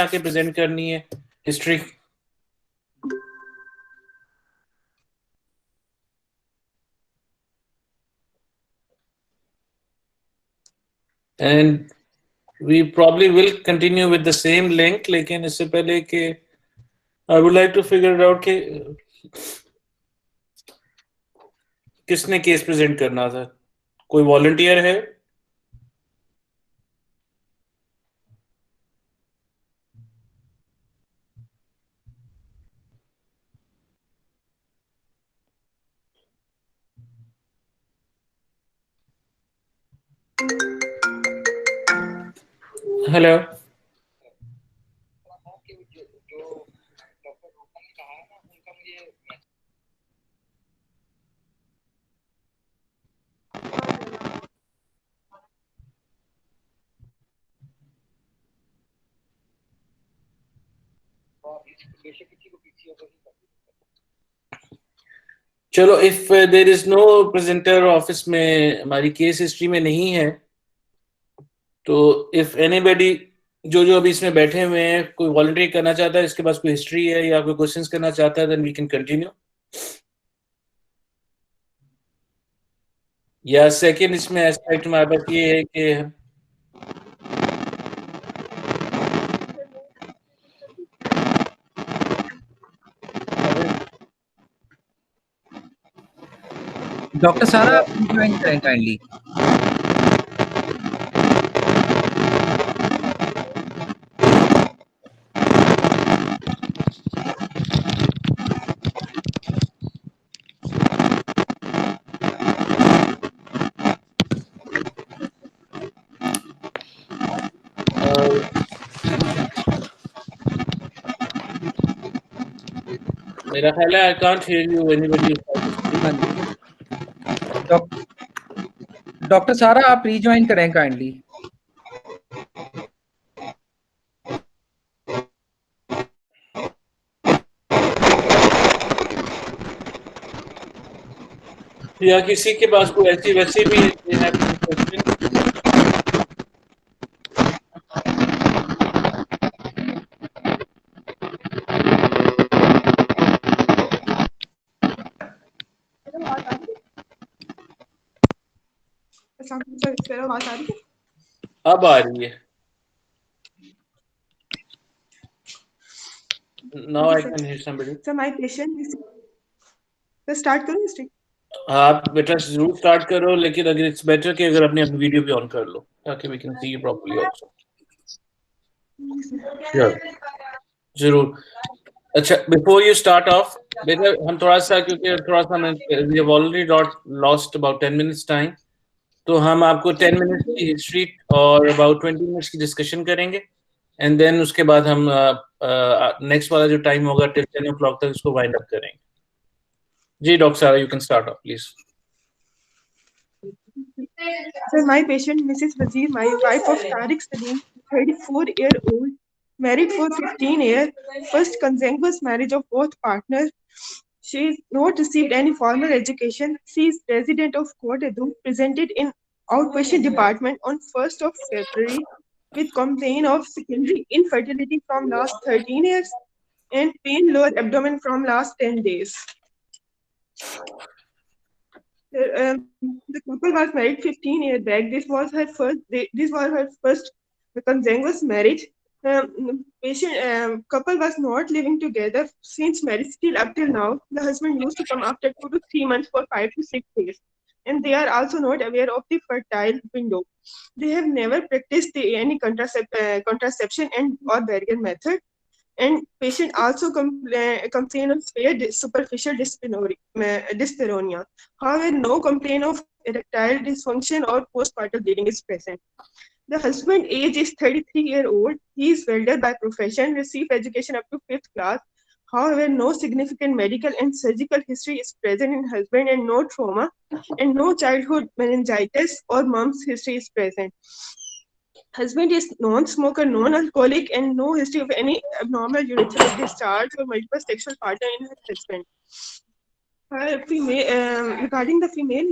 आके प्रेजेंट करनी है history. And we probably will continue with the same link, लेकिन इससे पहले कि I would like to figure out कि किसने केस प्रेजेंट करना था। कोई वॉलंटियर है? हेलो। चलो, if there is no presenter office में, हमारी केस हिस्ट्री में नहीं है, तो इफ एनीबडी जो जो अभी इसमें बैठे हुए हैं कोई वॉलंटियर करना चाहता है, इसके पास कोई हिस्ट्री है या कोई क्वेश्चंस करना चाहता है, देन वी कैन कंटिन्यू। या सेकंड इसमें एस्पेक्ट हमारे पास ये है कि डॉक्टर सारा ज्वाइन करें काइंडली। मेरा ख्याल है I can't hear you anybody. Doctor सारा आप रीज्वाइन करें काइंडली। या किसी के पास कोई ऐसी वैसी भी है क्वेश्चन? अब आ रही है। Now I can hear somebody. So my patient is तो स्टार्ट करूं हिस्ट्री? आप बेटा जरूर स्टार्ट करो, लेकिन अगर इट्स बेटर कि अगर अपनी वीडियो भी ऑन कर लो ताकि we can see you properly also. जरूर। अच्छा, बिफोर यू स्टार्ट ऑफ बेटा, हम थोड़ा सा, क्योंकि थोड़ा सा we have already lost about 10 minutes time, तो हम आपको 10 मिनट्स की हिस्ट्री और अबाउट 20 मिनट्स की डिस्कशन करेंगे, एंड देन उसके बाद हम नेक्स्ट वाला जो टाइम होगा टिल 10 o'clock तक इसको वाइंड अप करेंगे। जी डॉक्टर सारा, you can start of please. So my patient Mrs. Wazir, my wife of Tariq Salim, 34-year-old, married for 15 years, first consanguineous marriage of both partners. She has not received any formal education. She is resident of Kottayam, presented in outpatient department on 1st of February with complaint of secondary infertility from last 13 years and pain lower abdomen from last 10 days. The couple was married 15 years back. This was her first consanguineous marriage. Couple was not living together since marriage till up till now. The husband used to come after 2 to 3 months for 5 to 6 days, and they are also not aware of the fertile window. They have never practiced any contraception and or barrier method. And patient also complain of superficial dyspareunia. However, no complaint of erectile dysfunction or postpartum bleeding is present. The husband age is 33-year-old. He is welder by profession, received education up to 5th class. However, no significant medical and surgical history is present in husband, and no trauma and no childhood meningitis or mumps history is present. Husband is non-smoker, non-alcoholic, and no history of any abnormal urethral discharge or multiple sexual partner in her husband. Regarding the female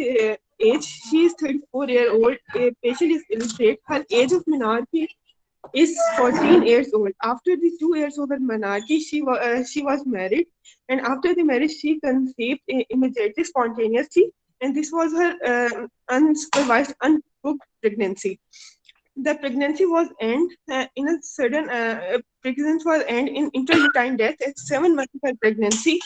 age, she is 34-year-old. A patient is illiterate. Her age of menarche is 14 years old. After the 2 years of her menarche, she was married, and after the marriage, she conceived immediately, spontaneously, and this was her unsupervised, uncooked pregnancy. The pregnancy was end in a sudden pregnancy was end in intrauterine death at 7 months of her pregnancy.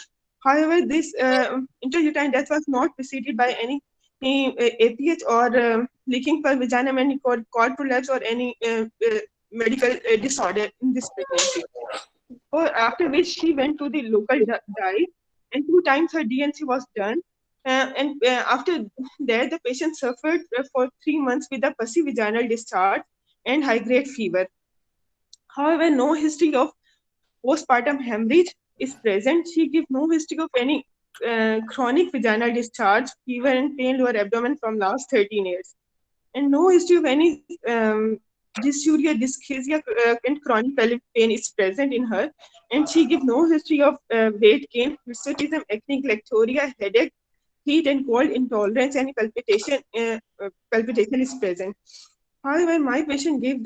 However, this intrauterine death was not preceded by any APH or leaking per vagina, any cord prolapse or any medical disorder in this pregnancy. Or after which she went to the local dye, and 2 times her DNC was done. And after that, the patient suffered for 3 months with a pussy vaginal discharge and high-grade fever. However, no history of postpartum hemorrhage is present. She gives no history of any chronic vaginal discharge, fever, and pain lower abdomen from last 13 years. And no history of any dysuria, dyschezia, and chronic pelvic pain is present in her. And she gives no history of weight gain, hirsutism, acne, galactorrhea, headache, heat and cold intolerance, and palpitation is present. However, my patient gave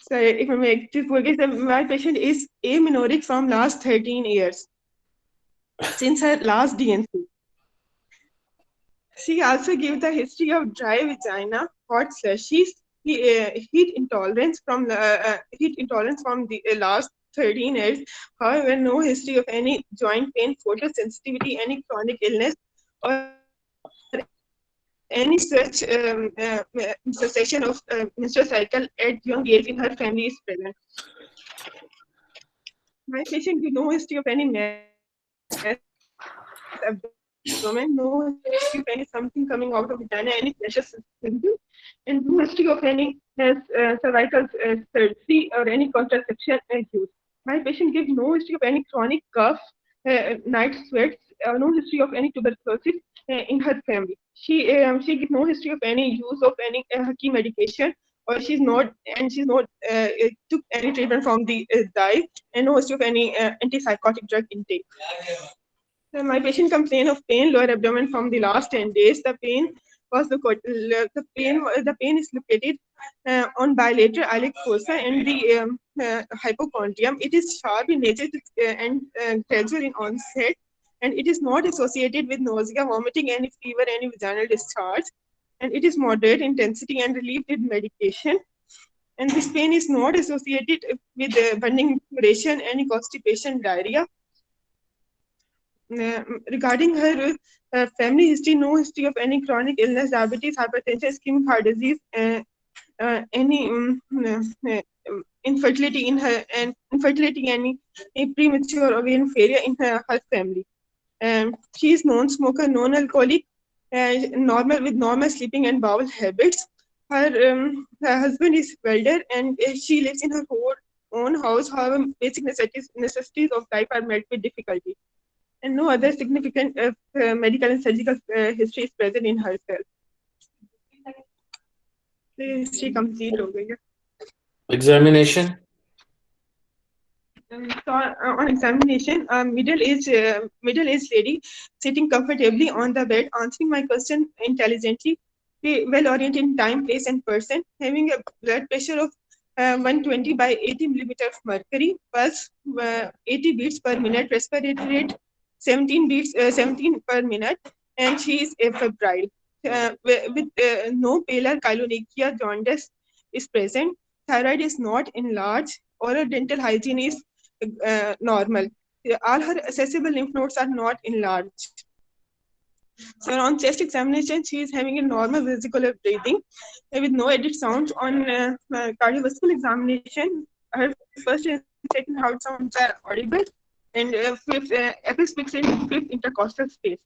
sorry, if I may forget that my patient is amenorrheic from last 13 years, since her last DNC. She also gave the history of dry vagina, hot slushies, heat intolerance from the last 13 years. However, no history of any joint pain, photosensitivity, any chronic illness, or any such cessation of menstrual cycle at young age in her family is present. My patient with no history of any mass abdomen, no history of any something coming out of vagina, any pressure symptom, and no history of any cervical surgery or any contraception use. My patient gives no history of any chronic cough, night sweats, no history of any tuberculosis in her family. She gives no history of any use of any key medication, or she's not took any treatment from the dye, and no history of any antipsychotic drug intake. My patient complained of pain lower abdomen from the last 10 days. The pain is located on bilateral iliac fossa and the hypochondrium. It is sharp in nature and gradual in onset, and it is not associated with nausea, vomiting, any fever, any vaginal discharge, and it is moderate intensity and relieved with medication. And this pain is not associated with burning, duration, any constipation, diarrhea. Regarding her family history, no history of any chronic illness, diabetes, hypertension, ischemic heart disease, any infertility in her, and infertility, any premature ovarian failure in her family. She is non-smoker, non-alcoholic, normal with normal sleeping and bowel habits. Her husband is welder, and she lives in her own house. However, basic necessities of life are met with difficulty, and no other significant medical and surgical history is present in herself. History complete हो गई है. Examination. So on examination, middle-aged lady sitting comfortably on the bed, answering my question intelligently, well-oriented in time, place, and person, having a blood pressure of 120 by 80 millimeter of mercury, pulse 80 beats per minute, respiratory rate 17 per minute, and she is febrile. With no pallor, chylonychia, jaundice is present. Thyroid is not enlarged. Oral dental hygiene is normal. All her accessible lymph nodes are not enlarged. So on chest examination, she is having a normal vesicular breathing with no added sounds. On cardiovascular examination, her first and second heart sounds are audible, and apex fixed in fifth intercostal space.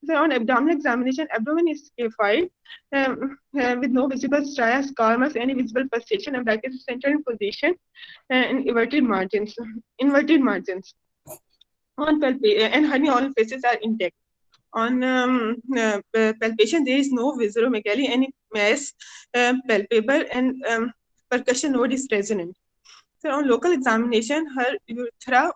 So on abdominal examination, abdomen is scaphoid with no visible stria, scarmus, any visible pulsation, and brachial center in position, and inverted margins. On and hernia, all faces are intact. On palpation, there is no visceromegaly, any mass palpable, and percussion node is resonant. So on local examination, her urethra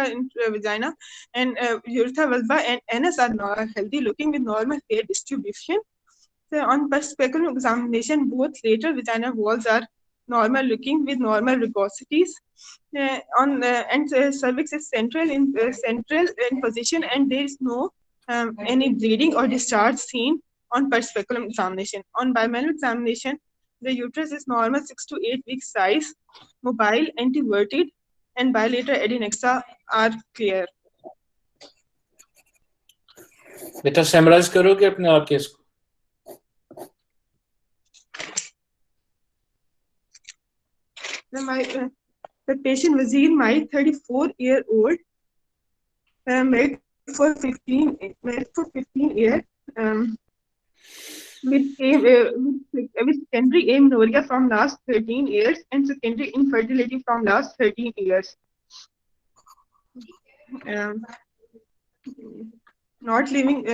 in vagina, and urethra vulva and anus are healthy looking with normal hair distribution. So on speculum examination, both lateral vaginal walls are normal looking with normal rugosities. Cervix is central in position, and there is no any bleeding or discharge seen on speculum examination. On bimanual examination, the uterus is normal 6 to 8 weeks size, mobile, anteverted, and bilateral adnexa are clear. बेटा summarise करोगे अपने आप case को? The patient Wazir Mai, 34-year-old, married for 15 years, with secondary amenorrhea from last 13 years and secondary infertility from last 13 years. Not living.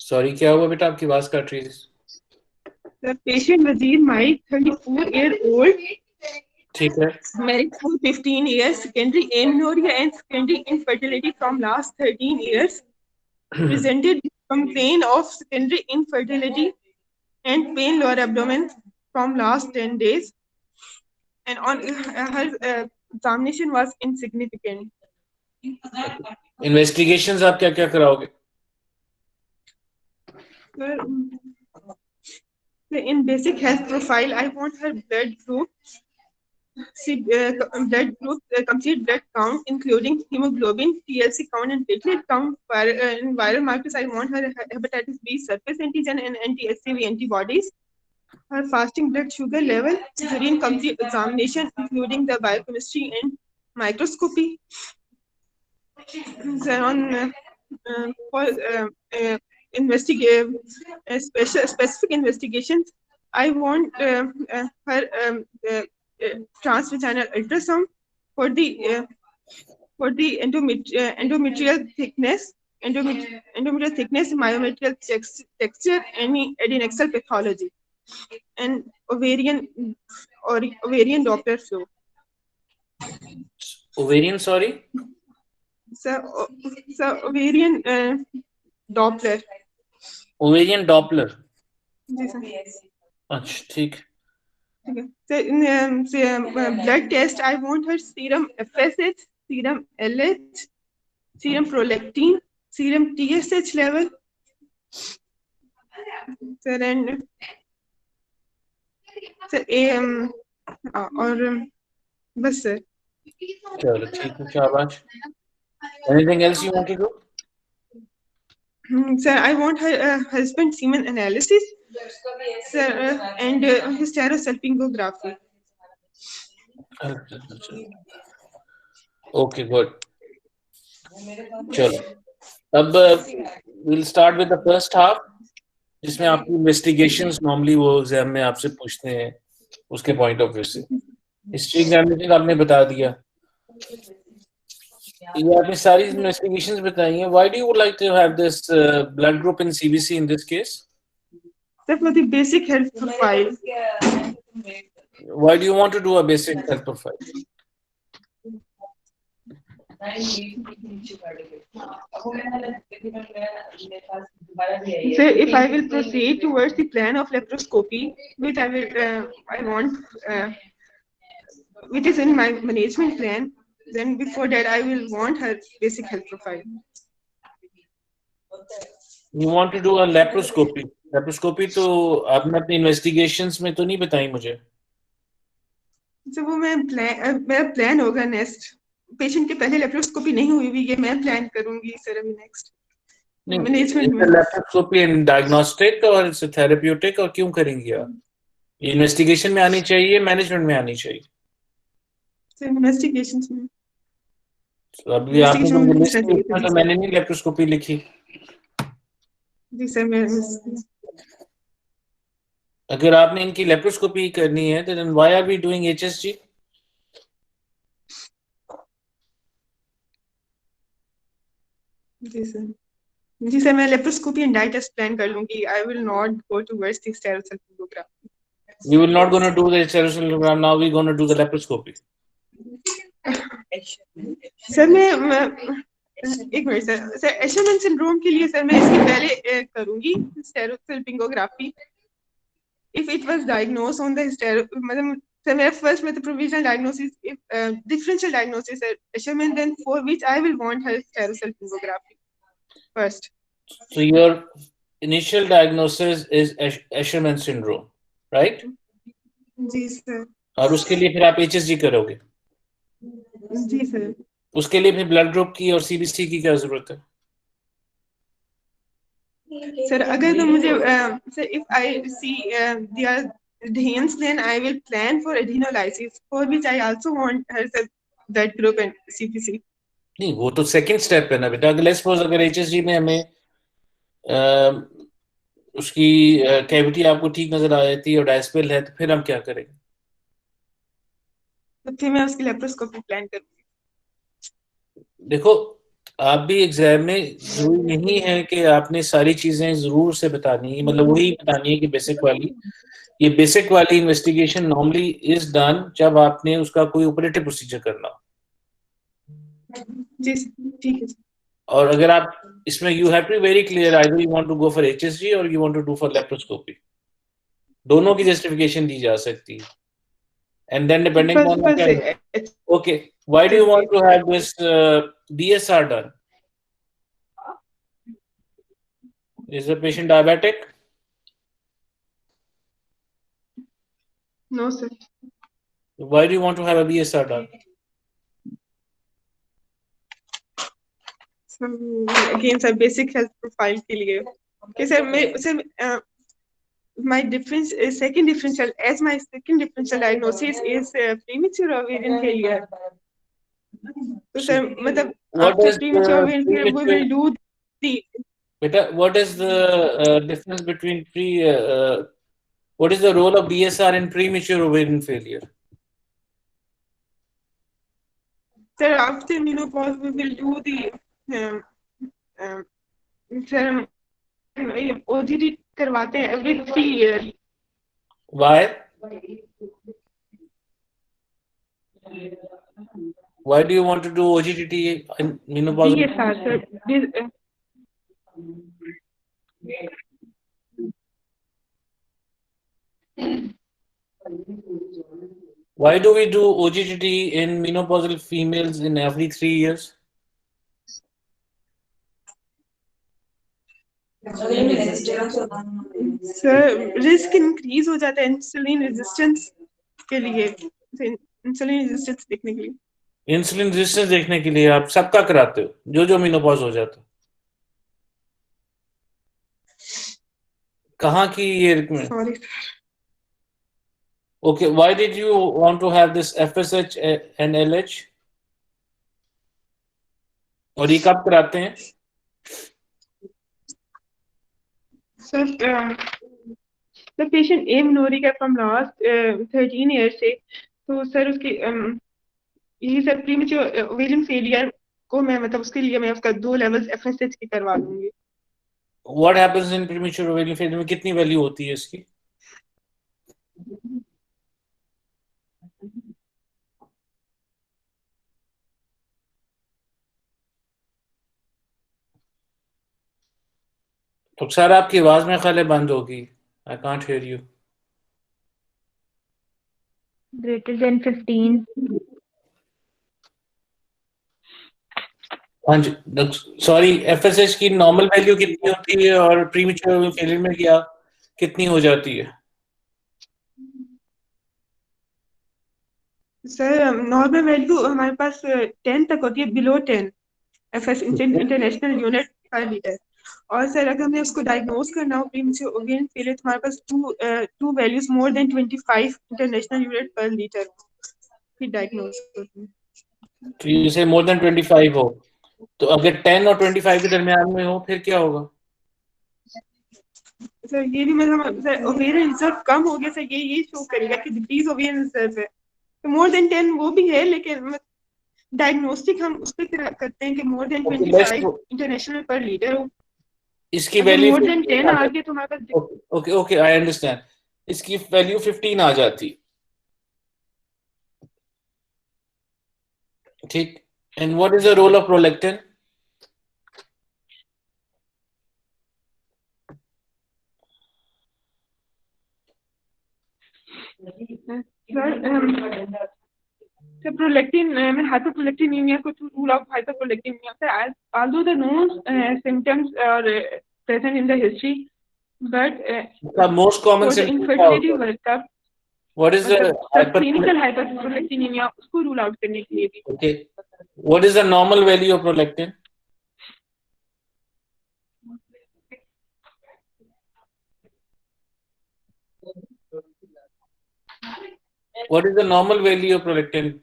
Sorry, क्या हुआ बेटा? आपकी आवाज कट रही है. The patient Wazir Mai, 34-year-old, ठीक है. married for 15 years, secondary amenorrhea and secondary infertility from last 13 years, presented with complaint of secondary infertility and pain lower abdomen from last 10 days, and on her examination was insignificant. Investigations आप क्या क्या कराओगे? In basic health profile, I want her blood group, complete blood count, including hemoglobin, TLC count, and platelet count. In viral markers, I want her hepatitis B surface antigen and anti-HCV antibodies. Her fasting blood sugar level during complete examination, including the biochemistry and microscopy. Specific investigations, I want her transvaginal ultrasound for the endometrial thickness, myometrial texture, any adnexal pathology, and ovarian Doppler flow. Ovarian, sorry? So ovarian Doppler. Ovarian Doppler. Yes. अच्छा, ठीक. Okay. So in blood test, I want her serum FSH, serum LH, serum prolactin, serum TSH level. So then, और बस sir. चलो ठीक है, शाबाश. Anything else you want to do? Sir, I want her husband semen analysis, sir, and hysterosalpingography. Okay, good. चलो, अब we'll start with the first half, जिसमें आपकी investigations normally वो एग्जाम में आपसे पूछते हैं उसके point of view से. हिस्ट्री एग्जामिनेशन आपने बता दिया, ये आपने सारी investigations बताई हैं. Why do you like to have this blood group in CBC in this case? Sir, for the basic health profile. Why do you want to do a basic health profile? So if I will proceed towards the plan of laparoscopy, which I want, which is in my management plan, then before that I will want her basic health profile. You want to do a laparoscopy? Laparoscopy तो आपने अपनी investigations में तो नहीं बताई मुझे. So वो मेरा plan होगा next. Patient के पहले laparoscopy नहीं हुई हुई, ये मैं plan करूँगी sir अभी next. Management में. Laparoscopy in diagnostic और therapeutic और क्यों करेंगी आप? Investigation में आनी चाहिए, management में आनी चाहिए. So investigations में. अभी आपने तो मैंने नहीं laparoscopy लिखी. जी सर मैं. अगर आपने इनकी laparoscopy करनी है, then why are we doing HSG? जी सर मैं laparoscopy and dye test plan कर लूँगी. I will not go towards the stereosalpingography. You will not going to do the stereosalpingogram. Now we going to do the laparoscopy. Sir मैं एक minute sir Asherman syndrome के लिए sir मैं इसके पहले करूंगी स्टेरोसल्पिंगोग्राफी if it was diagnosed on the मतलब sir मेरा फर्स्ट मतलब provisional diagnosis if differential diagnosis है Escherman, then for which I will want her stereosalpingography first. So your initial diagnosis is Escherman syndrome, right? जी sir. और उसके लिए फिर आप HSG करोगे? जी सर. उसके लिए फिर ब्लड ग्रुप की और CBC की क्या जरूरत है? सर अगर तो मुझे sir if I see their adhesions, then I will plan for adenolysis, for which I also want her blood group and CBC. नहीं, वो तो सेकंड स्टेप है ना बेटा. लेट्स सपोज अगर HSG में हमें उसकी कैविटी आपको ठीक नजर आ जाती है और डायस्पेल है, तो फिर हम क्या करेंगे? तो फिर मैं उसकी लेप्रोस्कोपी प्लान करूंगी. देखो, आप भी एग्जाम में जरूरी नहीं है कि आपने सारी चीजें जरूर से बतानी है, मतलब वही बतानी है कि बेसिक वाली. ये बेसिक वाली इन्वेस्टिगेशन नॉर्मली इज डन जब आपने उसका कोई ऑपरेटिव प्रोसीजर करना हो. जी ठीक है. और अगर आप इसमें you have to be very clear, either you want to go for HSG और you want to do for laparoscopy. दोनों की जस्टिफिकेशन दी जा सकती है. And then depending on okay, why do you want to have this BSR done? Is the patient diabetic? No sir. Why do you want to have a BSR done? Again sir, basic health profile के लिए. Okay sir, my second differential diagnosis is premature ovarian failure. So sir, मतलब after premature ovarian failure we will do the. Beta, what is the difference between what is the role of BSR in premature ovarian failure? Sir, after menopause we will do the sir OGD करवाते हैं every 3 years. Why? Why do you want to do OGTT in menopause? Yes sir. Why do we do OGTT in menopausal females in every 3 years? Sir risk increase हो जाता है insulin resistance के लिए. Insulin resistance देखने के लिए. Insulin resistance देखने के लिए आप सबका कराते हो जो मेनोपॉज हो जाता है? कहाँ की ये recommend? Sorry. Okay, why did you want to have this FSH and LH? और ये कब कराते हैं? Sir, the patient aim Nori का from last 13 years से, तो सर उसकी ये सर प्रीमेच्योर ओवेरियन फेलियर को मैं मतलब उसके लिए मैं उसका 2 लेवल्स FSH की करवा दूंगी. What happens in premature ovarian failure में कितनी वैल्यू होती है इसकी? तो सर आपकी आवाज में ख्याल बंद होगी. I can't hear you. Greater than 15. हाँ जी, सॉरी, FSH की नॉर्मल वैल्यू कितनी होती है और प्रीमेच्योर ओवेरियन फेलियर में क्या कितनी हो जाती है? सर नॉर्मल वैल्यू हमारे पास 10 तक होती है, बिलो 10 FS इंटरनेशनल यूनिट पर लीटर. और सर अगर हमें उसको डायग्नोज करना हो प्रीमेच्योर ओवेरियन फेलियर तो हमारे पास two values more than 25 international unit पर लीटर फिर डायग्नोज करते हैं. तो ये मोर देन 25 हो, तो अगर 10 और 25 के दरमियान में हो फिर क्या होगा? सर ये भी मतलब सर ओवेरियन रिजर्व कम हो गया सर, ये शो करेगा कि डिक्रीज ओवेरियन रिजर्व है. तो मोर देन 10 वो भी है, लेकिन डायग्नोस्टिक हम उस पे करते हैं कि मोर देन 25 इंटरनेशनल पर लीटर हो. इसकी वैल्यू मोर देन 10 आ गया तो हमारे पास ओके आई अंडरस्टैंड. इसकी वैल्यू 15 आ जाती. ठीक. And what is the role of prolactin? So prolactin, hyperprolactinemia could rule out hyperprolactinemia. So although the known symptoms are present in the history, but The most common for the symptom infertility workup, what is the clinical hyperprolactinemia उसको rule out करने के लिए भी. Okay. What is the normal value of prolactin? What is the normal value of prolactin?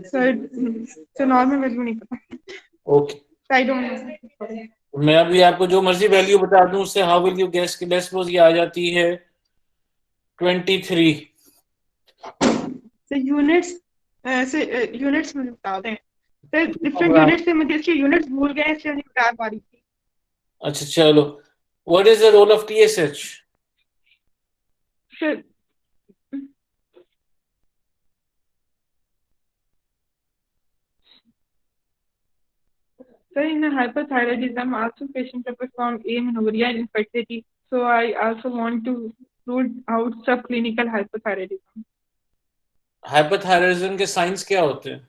So normal value नहीं पता. Okay. I don't know. मैं अभी आपको जो मर्जी वैल्यू बता दूं उससे हाउ विल यू गेस कि लेट्स सपोज ये आ जाती है 23. So units units मुझे बता दें. So different units से मुझे इसके units भूल गए इसलिए नहीं बता पा रही थी. अच्छा चलो. What is the role of TSH? So in the hypothyroidism, also patients have performed amenorrhea and infertility. So I also want to rule out subclinical hypothyroidism. Hypothyroidism के साइंस क्या होते हैं?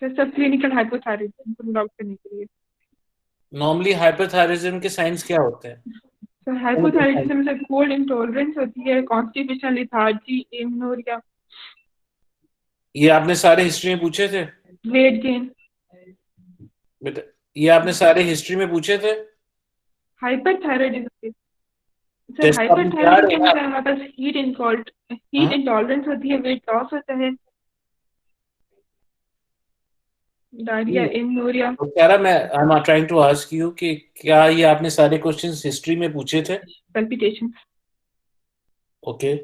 So subclinical hypothyroidism को rule out करने के लिए. Normally hypothyroidism के science क्या होते हैं? So hypothyroidism से cold intolerance होती है, constipation, lethargy, amenorrhea. ये आपने सारे हिस्ट्री में पूछे थे? Weight gain. बेटा ये आपने सारे हिस्ट्री में पूछे थे? Hyperthyroidism के. So Test hyperthyroidism में हमारे पास heat intolerance होती है, weight loss होता है, डायरिया, amenorrhea. तो कह रहा मैं I am trying to ask you कि क्या ये आपने सारे क्वेश्चंस हिस्ट्री में पूछे थे? Palpitation. ओके.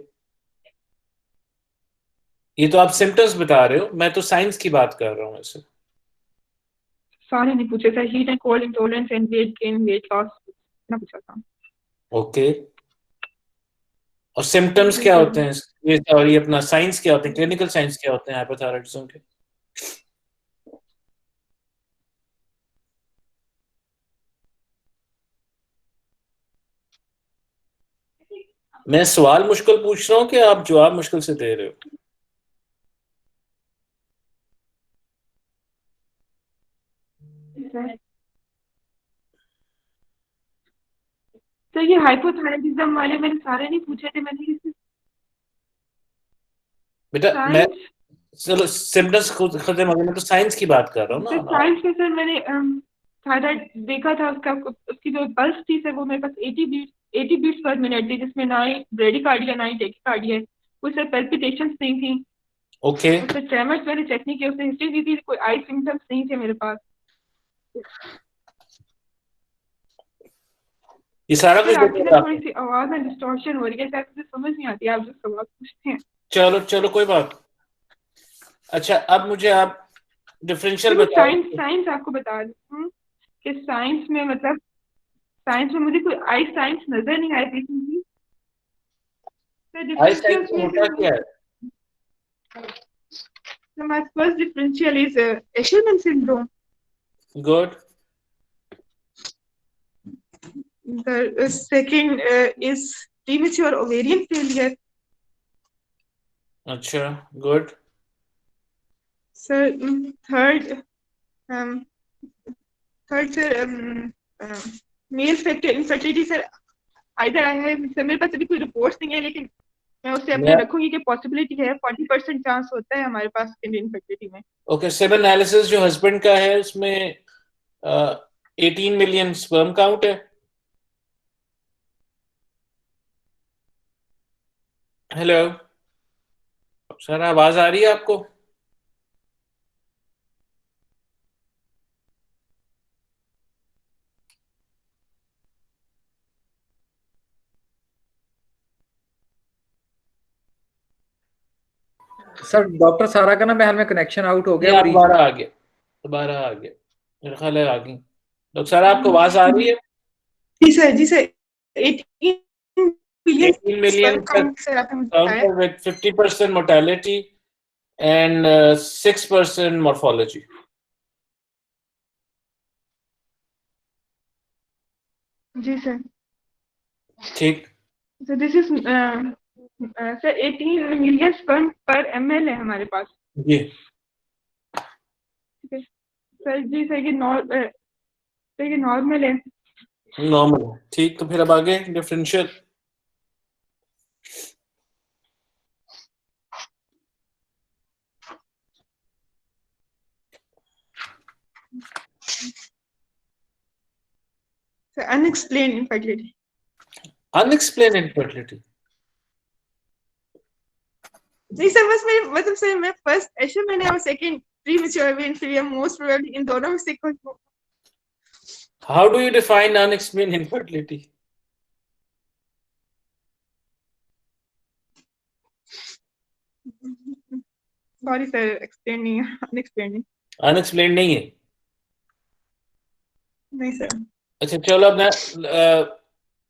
ये तो आप सिम्टम्स बता रहे हो, मैं तो साइंस की बात कर रहा हूँ ऐसे. सारे नहीं पूछे थे. Heat and cold intolerance and weight gain, weight loss ना पूछा था. ओके. और सिम्टम्स क्या होते हैं ये और ये अपना साइंस क्या होते हैं, क्लिनिकल साइंस क्या होते हैं हाइपोथायराइडिज्म के? मैं सवाल मुश्किल पूछ रहा हूँ कि आप जवाब मुश्किल से दे रहे हो? तो ये हाइपोथायराइडिज्म वाले मैंने सारे नहीं पूछे थे. मैंने बेटा मैं चलो सिम्टम्स खत्म हो गए, मैं तो साइंस की बात कर रहा हूँ ना. साइंस में सर मैंने थायराइड देखा था. उसकी जो पल्स थी सर वो मेरे पास 80 बीट्स पर मिनट थी, जिसमें ना ही ब्रेडिकार्डिया ना ही टेकिकार्डिया है. कोई सर पैल्पिटेशंस नहीं थी. ओके. उससे ट्रेमर्स मैंने चेक नहीं किया, उसने हिस्ट्री दी थी, कोई आई सिम्टम्स नहीं थे मेरे पास. ये सारा कुछ थोड़ी सी आवाज में डिस्टॉर्शन हो रही है, शायद मुझे समझ नहीं आती आप जो सवाल पूछते हैं. चलो कोई बात. अच्छा अब मुझे आप डिफरेंशियल बताओ. साइंस आपको बता दूं कि साइंस में मतलब साइंस में मुझे कोई आई साइंस नजर नहीं आई थी. आई साइंस होता क्या है? So my first differential is Eshelman syndrome. Good. The second is premature ovarian failure. अच्छा, good. So third male factor infertility. Sir, either I have मेरे पास अभी कोई रिपोर्ट्स नहीं है, लेकिन मैं उससे अपने रखूंगी कि पॉसिबिलिटी है 40% चांस होता है हमारे पास इनफर्टिलिटी में. ओके. सेवन एनालिसिस जो हस्बैंड का है उसमें 18 मिलियन स्पर्म काउंट है. हेलो सर, आवाज आ रही है आपको? सर डॉक्टर सारा का ना बहन में कनेक्शन आउट हो गया. दोबारा आ गया. मेरे ख्याल है आ गई. डॉक्टर सारा आपको आवाज आ रही है? जी sir 18 million 18 million count sir आपने बताया counter with 50% mortality and 6% morphology. जी सर ठीक, so this is sir 18 million sperm per ml है हमारे पास जी ठीक है सर जी सर ये नॉर्मल है नॉर्मल है। ठीक, तो फिर अब आगे differential. Sir unexplained infertility unexplain infertility. जी सर बस मेरे मतलब सर मैं फर्स्ट ऐसे मैंने और second premature inferior most probably इन दोनों में से कुछ how do you define unexplain infertility? Sorry sir explain नहीं है अनएक्सप्लेन्ड अनएक्सप्लेन नहीं है। नहीं सर अच्छा चलो, अब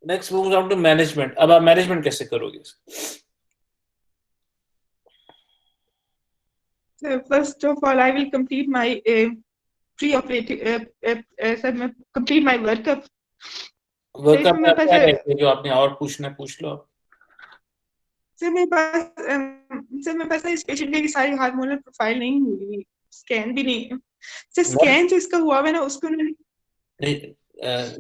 next move on to management. अब आप मैनेजमेंट कैसे करोगे? So first of all, I will complete my pre-operative. Sir, मैं complete my workup. वर्क इसमें मेरे आप पास क्या रहते हैं जो आपने और पूछना है पूछ लो आप। सर मेरे पास इस पेशेंट की सारी हार्मोनल प्रोफाइल नहीं हुई, स्कैन भी नहीं। सर स्कैन जो इसका हुआ है ना उसको नहीं,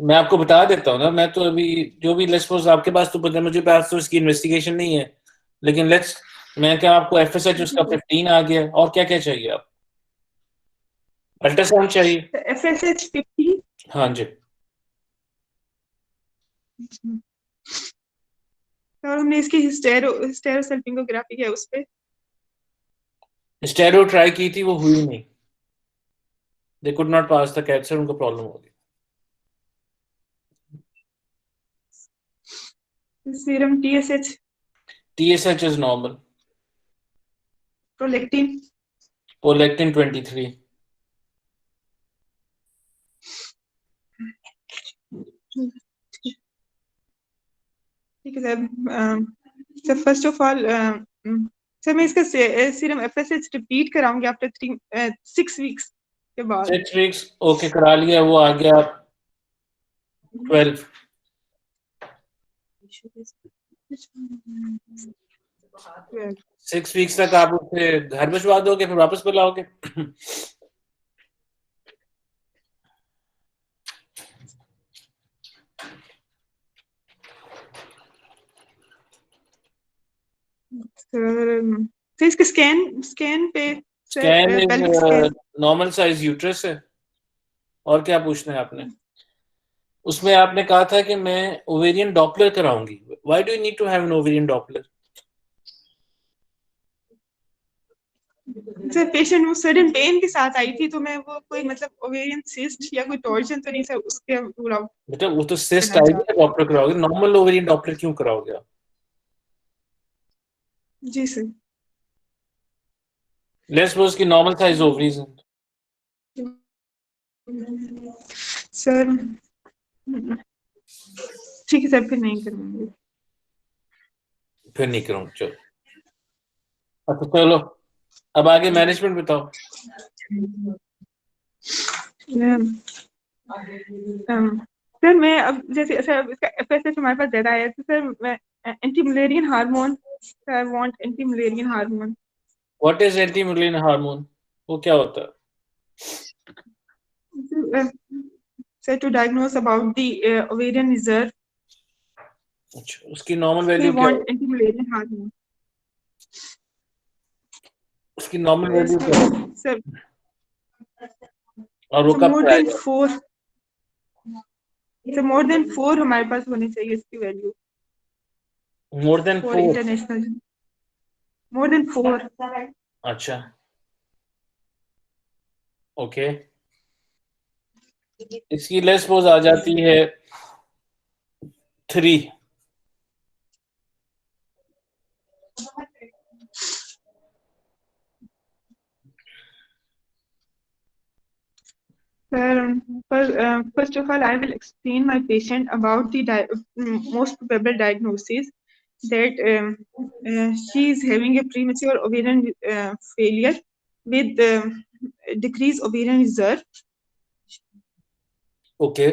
मैं आपको बता देता हूँ ना। मैं तो अभी जो भी लेट्स सपोज आपके पास तो मुझे पास तो इसकी इन्वेस्टिगेशन नहीं है, लेकिन लेट्स मैं क्या आपको एफएसएच उसका 15 आ गया, और क्या क्या चाहिए आप? अल्ट्रासाउंड चाहिए? FSH 50। हाँ जी। और हमने इसकी हिस्टेरोसल्पिंगोग्राफी किया उस पे स्टेरो ट्राई की थी, वो हुई नहीं। They could not pass the cancer, उनको प्रॉब्लम हो गई। Serum TSH TSH is normal. Prolactin prolactin 23। ठीक है sir first of all sir मैं इसका सीरम FSH रिपीट कराऊंगी आफ्टर 6 वीक्स के बाद 6 वीक्स ओके करा लिया, वो आ गया 12। 6 वीक्स तक आप उसे घर भिजवा दोगे, फिर वापस बुलाओगे? सर इसका स्कैन पे scan is pelvic scan normal size uterus है। और क्या पूछना है आपने? उसमें आपने कहा था कि मैं ओवेरियन डॉपलर कराऊंगी। Why do you need to have an ovarian Doppler? Sir patient वो सडन पेन के साथ आई थी तो मैं वो कोई मतलब ओवेरियन सिस्ट या कोई टॉर्जन तो नहीं सर उसके रूल आउट बेटा वो तो सिस्ट करना आएगी, चाहती डॉपलर कराओगे। नॉर्मल ओवेरियन डॉपलर क्यों कराओगे आप? जी सर लेट्स सपोज कि नॉर्मल साइज ओवरीज हैं। सर ठीक है सर फिर नहीं करूँगी। फिर नहीं करूँ, चलो। अच्छा चलो, अब आगे मैनेजमेंट बताओ। सर मैं अब जैसे सर इसका FSH हमारे पास ज्यादा है तो सर मैं anti Mullerian hormone I want anti Mullerian hormone what is anti Mullerian hormone? वो क्या होता है? Sir to diagnose about the ovarian reserve अच्छा, उसकी नॉर्मल वी वैल्यू क्या वांट है? एंटी मलेरियन हार्मोन उसकी नॉर्मल वैल्यू क्या है? सर और वो कब मोर से देन आएगा? 4 सर मोर देन 4 हमारे पास होनी चाहिए इसकी value more than for 4? International more than 4 अच्छा ओके। इसकी लेस पोज आ जाती है 3। Sir, first of all, I will explain my patient about the most probable diagnosis that she is having a premature ovarian failure with decreased ovarian reserve. Okay.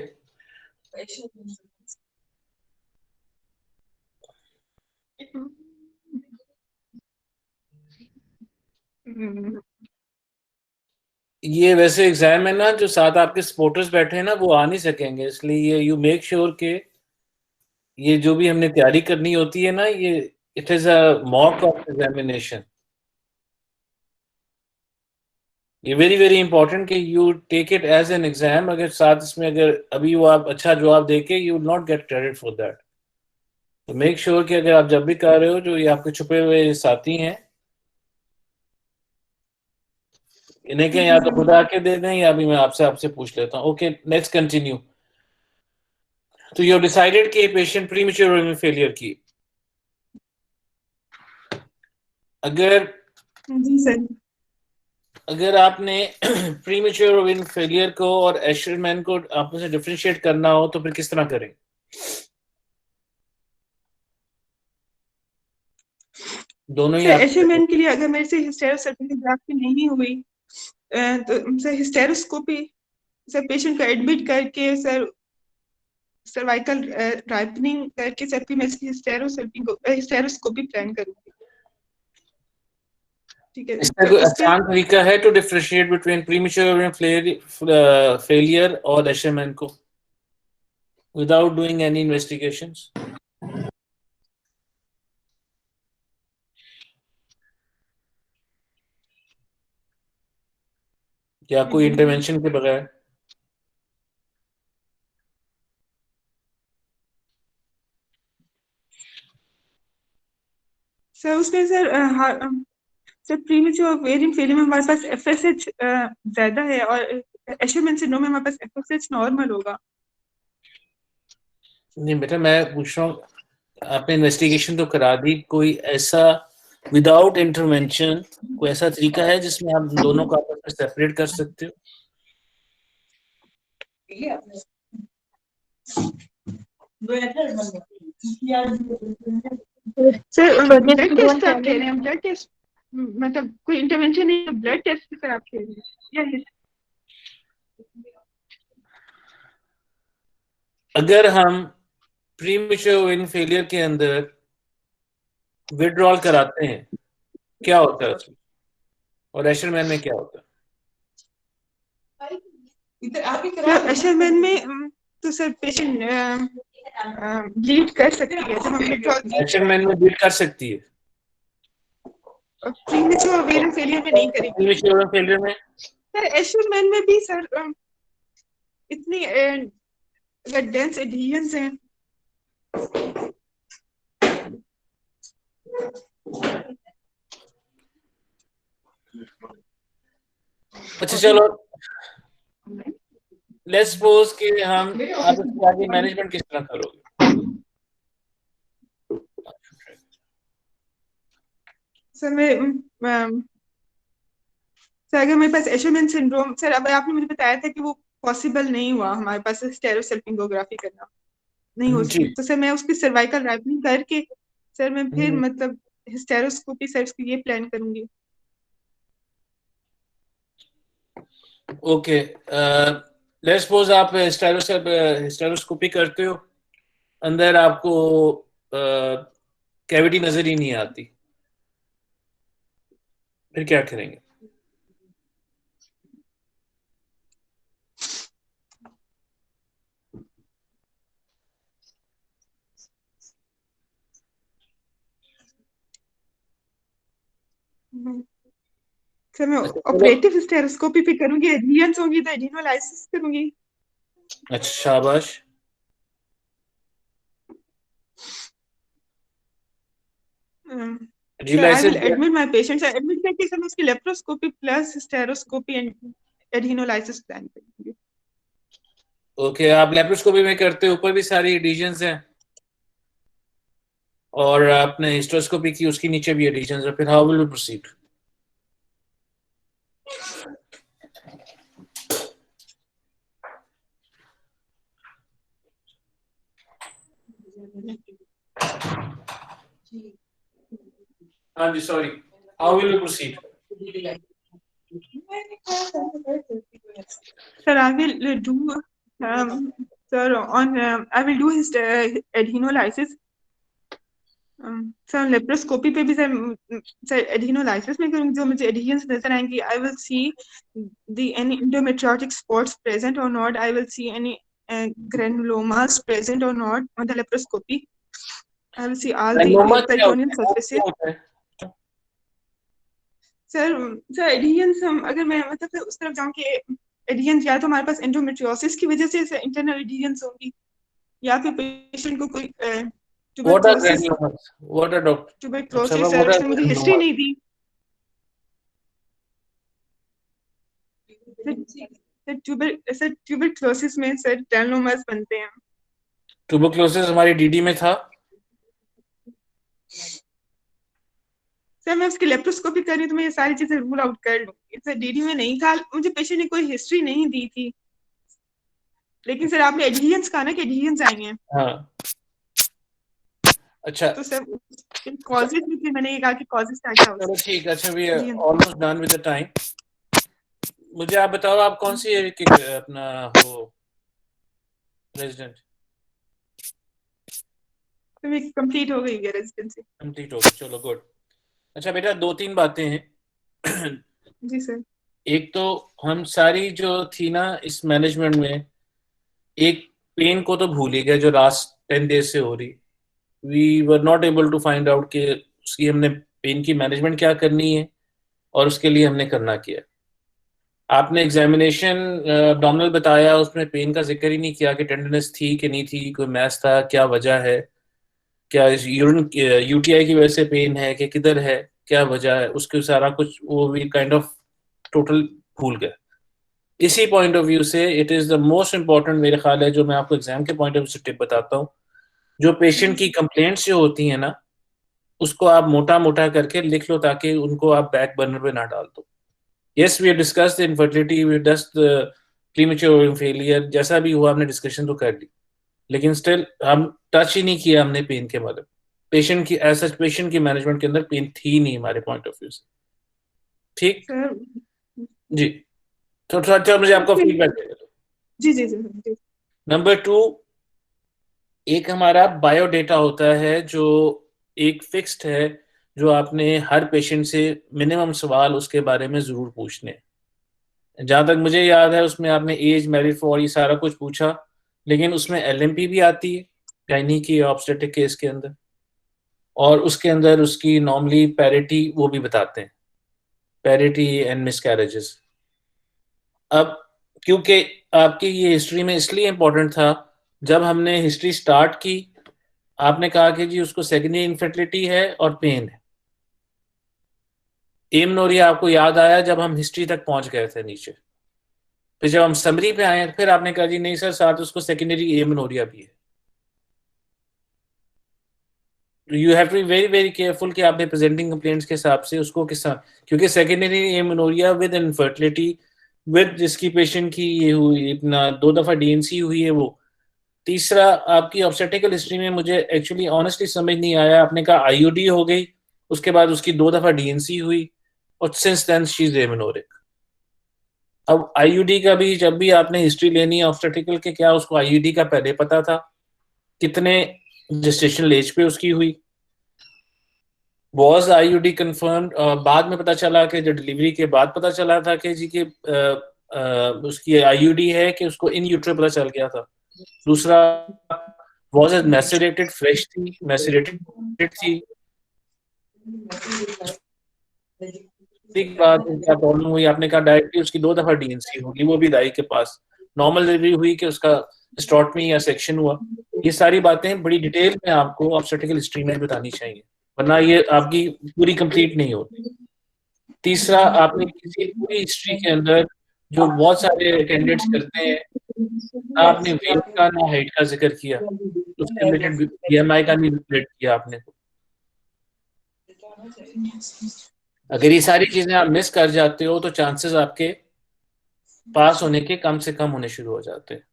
ये वैसे exam में ना जो साथ आपके सपोर्टर्स बैठे हैं ना वो आ नहीं सकेंगे, इसलिए यू मेक श्योर के ये जो भी हमने तैयारी करनी होती है ना, ये it is a mock of examination. ये वेरी वेरी इंपॉर्टेंट कि you take it as an exam. अगर साथ इसमें अगर अभी वो आप अच्छा जवाब देके you will not gate credit for that. तो मेक श्योर कि अगर आप जब भी कर रहे हो जो ये आपके छुपे हुए साथी हैं इन्हें क्या या तो खुदा के दे दें या भी मैं आपसे पूछ लेता हूँ. Okay, let's continue. तो यू डिसाइडेड कि पेशेंट प्रीमेच्योर ओवरियन फेलियर की. अगर जी सर. अगर आपने प्रीमेच्योर ओवरियन फेलियर को और एशरमैन को आपस में डिफरेंशिएट करना हो तो फिर किस तरह करें? दोनों ही एशरमैन के लिए अगर मेरे से हिस्टेरोसल्पिंगोग्राफी नहीं हुई तो सर हिस्टेरोस्कोपी सर पेशेंट को एडमिट करके सर सर्वाइकल राइपनिंग करके सर फिर मैं इसकी हिस्टेरोस्कोपी प्लान करूंगी. ठीक है. इसका कोई आसान तरीका है to differentiate between premature ovarian failure और एशरमैन को विदाउट डूइंग एनी इन्वेस्टिगेशंस? या कोई इंटरवेंशन के बगैर? सर उसमें सर प्रीमेच्योर ओवेरियन फेलियर में हमारे पास एफएसएच ज्यादा है और एशरमैन सिंड्रोम में हमारे पास एफएसएच नॉर्मल होगा. नहीं बेटा, मैं पूछ रहा हूँ आपने इन्वेस्टिगेशन तो करा दी, कोई ऐसा विदाउट इंटरवेंशन कोई ऐसा तरीका है जिसमें आप दोनों को आपस में सेपरेट कर सकते हो? सर ब्लड टेस्ट आप कह रहे हैं? ब्लड टेस्ट मतलब कोई इंटरवेंशन नहीं, ब्लड टेस्ट सर आप कह रहे हैं? अगर हम प्रीमेच्योर ओवरियन फेलियर के अंदर विड्रॉल कराते हैं क्या होता है उसमें, और एशरमैन में क्या होता है? एशरमैन में तो सर पेशेंट ब्लीड कर सकती है जब हम विड्रॉल. एशरमैन में ब्लीड कर सकती है, प्रीमेच्योर ओवेरियन फेलियर में नहीं करेगी. प्रीमेच्योर ओवरियन फेलियर में सर एशरमैन में भी सर इतनी डेंस एडहेजन्स हैं. अच्छा चलो, लेट्स सपोज कि हम आप इसके आगे मैनेजमेंट किस तरह करोगे? सर सर अगर मेरे पास एशरमैन सिंड्रोम सर अब आपने मुझे बताया था कि वो पॉसिबल नहीं हुआ हमारे पास हिस्टेरोसल्पिंगोग्राफी करना नहीं हो सकी, तो सर मैं उसकी सर्वाइकल राइपनिंग करके सर मैं फिर मतलब हिस्टेरोस्कोपी सर उसकी ये प्लान करूंगी. ओके, लेट्स सपोज आप हिस्टेरोस्कोपी करते हो, अंदर आपको कैविटी नजर ही नहीं आती, फिर क्या करेंगे? सर मैं ऑपरेटिव हिस्टेरोस्कोपी भी करूंगी, एडहेजन्स होगी तो एडिनोलाइसिस करूंगी. अच्छा शाबाश. Sir, I will admit my patient. Sir, admit करके सर मैं उसकी laparoscopy plus hysteroscopy and adhesiolysis plan करूंगी. ओके, आप लेप्रोस्कोपी में करते हो, ऊपर भी सारी एडिशंस हैं और आपने हिस्टेरोस्कोपी की उसके नीचे भी एडिशंस है, फिर हाउ विल वी प्रोसीड? हाँ जी, sorry. How will you proceed? Sir, I will do, sir, I will do his adenolysis. Sir laparoscopy पे भी सर एडिनोलाइसिस में करूँगी, जो मुझे एडिशंस नजर आएंगी, I will see the any endometriotic spots present or not, I will see any granulomas present or not on the laparoscopy, I will see all the peritoneal surfaces. Sir adhesions अगर मैं मतलब उस तरफ जाऊँ कि editions या तो हमारे पास एंडोमेट्रियोसिस की वजह से इंटरनल एडिशंस होंगी, या फिर पेशेंट को कोई What are granulomas? What are doctor? Tuberculosis sir, उसने मुझे हिस्ट्री नहीं दी सर। ट्यूबरक्लोसिस में सर ग्रैनुलोमास बनते हैं। ट्यूबरक्लोसिस हमारी डीडी में था सर, मैं उसकी लेप्रोस्कोपी कर रही हूँ तो मैं ये सारी चीजें रूल आउट कर लूंगी। सर डीडी में नहीं था, मुझे पेशेंट ने कोई हिस्ट्री नहीं दी थी, लेकिन सर आपने एडिशंस कहा ना कि एडिशंस आएंगे। हाँ, अच्छा, तो सर कॉजेस में मैंने ये कहा कि कॉजेस क्या क्या चलो ठीक है। अच्छा, we are almost done with the time. मुझे आप बताओ, आप कौन सी अपना हो रेजिडेंट? तो मेरी कंप्लीट हो गई है रेजिडेंसी। कंप्लीट हो गई, चलो गुड। अच्छा बेटा, 2-3 बातें हैं। जी सर। एक तो हम सारी जो थी ना इस मैनेजमेंट में, एक पेन को तो भूल ही गए जो लास्ट 10 डेज से हो रही। We were not able to find out कि उसकी हमने पेन की मैनेजमेंट क्या करनी है और उसके लिए हमने करना क्या। आपने एग्जामिनेशन एब्डोमिनल बताया, उसमें पेन का जिक्र ही नहीं किया कि टेंडरनेस थी कि नहीं थी, कोई मैस था, क्या वजह है, क्या इस यूरिन यूटीआई की वजह से पेन है कि किधर है, क्या वजह है, उसके सारा कुछ वो भी काइंड ऑफ टोटल भूल गए। इसी पॉइंट ऑफ व्यू से it is the most important मेरे ख्याल है, जो मैं आपको एग्जाम के पॉइंट ऑफ व्यू से टिप बताता हूँ, जो पेशेंट की कंप्लेंट्स जो होती हैं ना, उसको आप मोटा मोटा करके लिख लो ताकि उनको आप बैक बर्नर पे ना डाल दो। Yes, we have discussed infertility, we discussed premature ovarian failure, जैसा भी हुआ हमने डिस्कशन तो कर ली, लेकिन स्टिल हम टच ही नहीं किया हमने पेन के मतलब पेशेंट की ऐसा पेशेंट की मैनेजमेंट के अंदर पेन थी नहीं हमारे पॉइंट ऑफ व्यू से। ठीक जी, तो थोड़ा मुझे आपका फीडबैक दे दो। जी जी जी। नंबर 2, एक हमारा बायोडेटा होता है जो एक फिक्स्ड है, जो आपने हर पेशेंट से मिनिमम सवाल उसके बारे में जरूर पूछने। जहां तक मुझे याद है उसमें आपने एज, मैरिड फॉर, ये सारा कुछ पूछा, लेकिन उसमें एलएमपी भी आती है गायनी की ऑब्स्टेट्रिक केस के अंदर, और उसके अंदर उसकी नॉर्मली पैरिटी वो भी बताते हैं, पैरिटी एंड मिसकैरेजेस। अब क्योंकि आपकी ये हिस्ट्री में इसलिए इम्पोर्टेंट था, जब हमने हिस्ट्री स्टार्ट की आपने कहा कि जी उसको सेकेंडरी इनफर्टिलिटी है और पेन है। एमनोरिया आपको याद आया जब हम हिस्ट्री तक पहुंच गए थे नीचे, फिर जब हम समरी पे आए फिर आपने कहा जी नहीं सर, साथ उसको सेकेंडरी एमनोरिया भी है। You have to be very very careful कि आपने प्रेजेंटिंग कंप्लेंट्स के हिसाब से उसको किस तरह, क्योंकि secondary amenorrhoea with infertility with जिसकी पेशेंट की ये हुई, इतना 2 दफा डीएनसी हुई है वो। तीसरा, आपकी ऑब्स्टेट्रिकल हिस्ट्री में मुझे एक्चुअली ऑनेस्टली समझ नहीं आया, आपने कहा आईयूडी हो गई, उसके बाद उसकी 2 दफा डीएनसी हुई और सिंस देन शी इज एमेनोरिक। अब आईयूडी का भी जब भी आपने हिस्ट्री लेनी है ऑब्स्टेट्रिकल के, क्या उसको आईयूडी का पहले पता था, कितने जेस्टेशनल एज पे उसकी हुई, वॉज आईयूडी कंफर्म्ड, बाद में पता चला कि जो डिलीवरी के बाद पता चला था कि जी के उसकी आईयूडी है कि उसको इन यूट्रो पता चल गया था। दूसरा, was it macerated fresh थी, macerated थी। एक बात क्या प्रॉब्लम हुई, आपने कहा डायरेक्टली उसकी 2 दफा डीएनसी होगी, वो भी दाई के पास नॉर्मल डिलीवरी हुई कि उसका स्टॉटमी या सेक्शन हुआ। ये सारी बातें बड़ी डिटेल में आपको ऑब्स्टेट्रिकल हिस्ट्री में बतानी चाहिए, वरना ये आपकी पूरी कंप्लीट नहीं होती। तीसरा, आपने किसी पूरी हिस्ट्री के अंदर जो बहुत सारे कैंडिडेट्स करते हैं, आपने वेट का ना हाइट का जिक्र किया, उसके रिलेटेड बीएमआई का नहीं रिलेट किया आपने। अगर ये सारी चीजें आप मिस कर जाते हो तो चांसेस आपके पास होने के कम से कम होने शुरू हो जाते हैं।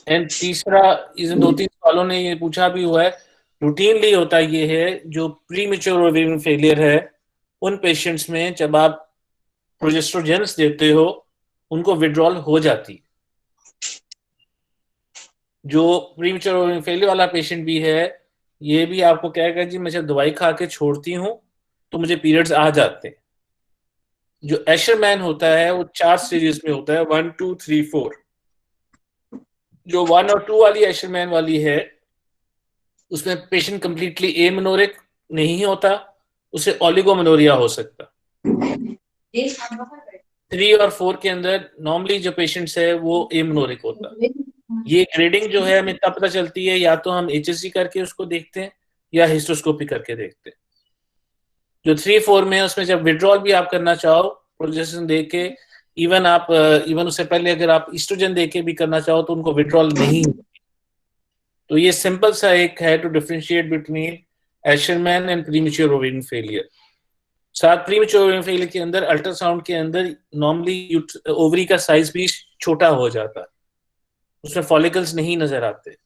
एंड तीसरा, इस 2-3 सवालों ने ये पूछा भी हुआ है, रूटीनली होता ये है, जो प्रीमेच्योर ओवेरियन फेलियर है उन पेशेंट्स में जब आप प्रोजेस्ट्रोजेंस देते हो उनको विड्रॉल हो जाती है। जो प्रीमेच्योर ओवेरियन फेलियर वाला पेशेंट भी है, ये भी आपको कहेगा जी मैं जब दवाई खा के छोड़ती हूँ तो मुझे पीरियड्स आ जाते हैं। जो एशरमैन होता है वो 4 स्टेजेस में होता है, 1 2 3 4। जो 1 और 2 वाली एशरमैन वाली है उसमें पेशेंट कंप्लीटली एमेनोरिक नहीं होता, उसे ओलिगोमेनोरिया हो सकता। 3 और 4 के अंदर नॉर्मली जो पेशेंट्स है वो एमेनोरिक होता। ये ग्रेडिंग जो है हमें तब पता चलती है, या तो हम HSG करके उसको देखते हैं या हिस्टोस्कोपी करके देखते हैं। जो 3-4 में है उसमें जब विड्रॉल भी आप करना चाहो प्रोजेस्टेरोन दे के, इवन उससे पहले अगर आप ईस्ट्रोजन दे के भी करना चाहो तो उनको विड्रॉल नहीं। तो ये सिंपल सा एक है to differentiate between Asherman and premature ovarian failure. साथ प्रीमेच्योर ओवेरियन फेलियर के अंदर अल्ट्रासाउंड के अंदर नॉर्मली ओवरी का साइज भी छोटा हो जाता है, उसमें फॉलिकल्स नहीं नजर आते।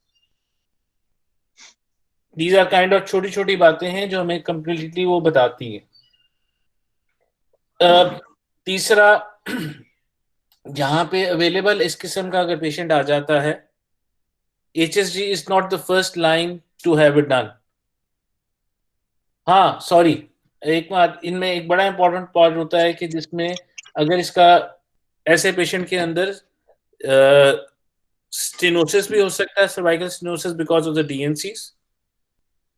दीज आर काइंड ऑफ छोटी छोटी बातें हैं जो हमें कंप्लीटली वो बताती हैं। तीसरा, जहां पे अवेलेबल इस किस्म का अगर पेशेंट आ जाता है, HSG is not the first line to have it done. हाँ सॉरी, एक बात, इनमें एक बड़ा इंपॉर्टेंट पार्ट होता है कि जिसमें अगर इसका ऐसे पेशेंट के अंदर स्टेनोसिस भी हो सकता है, cervical stenosis because of the DNCs,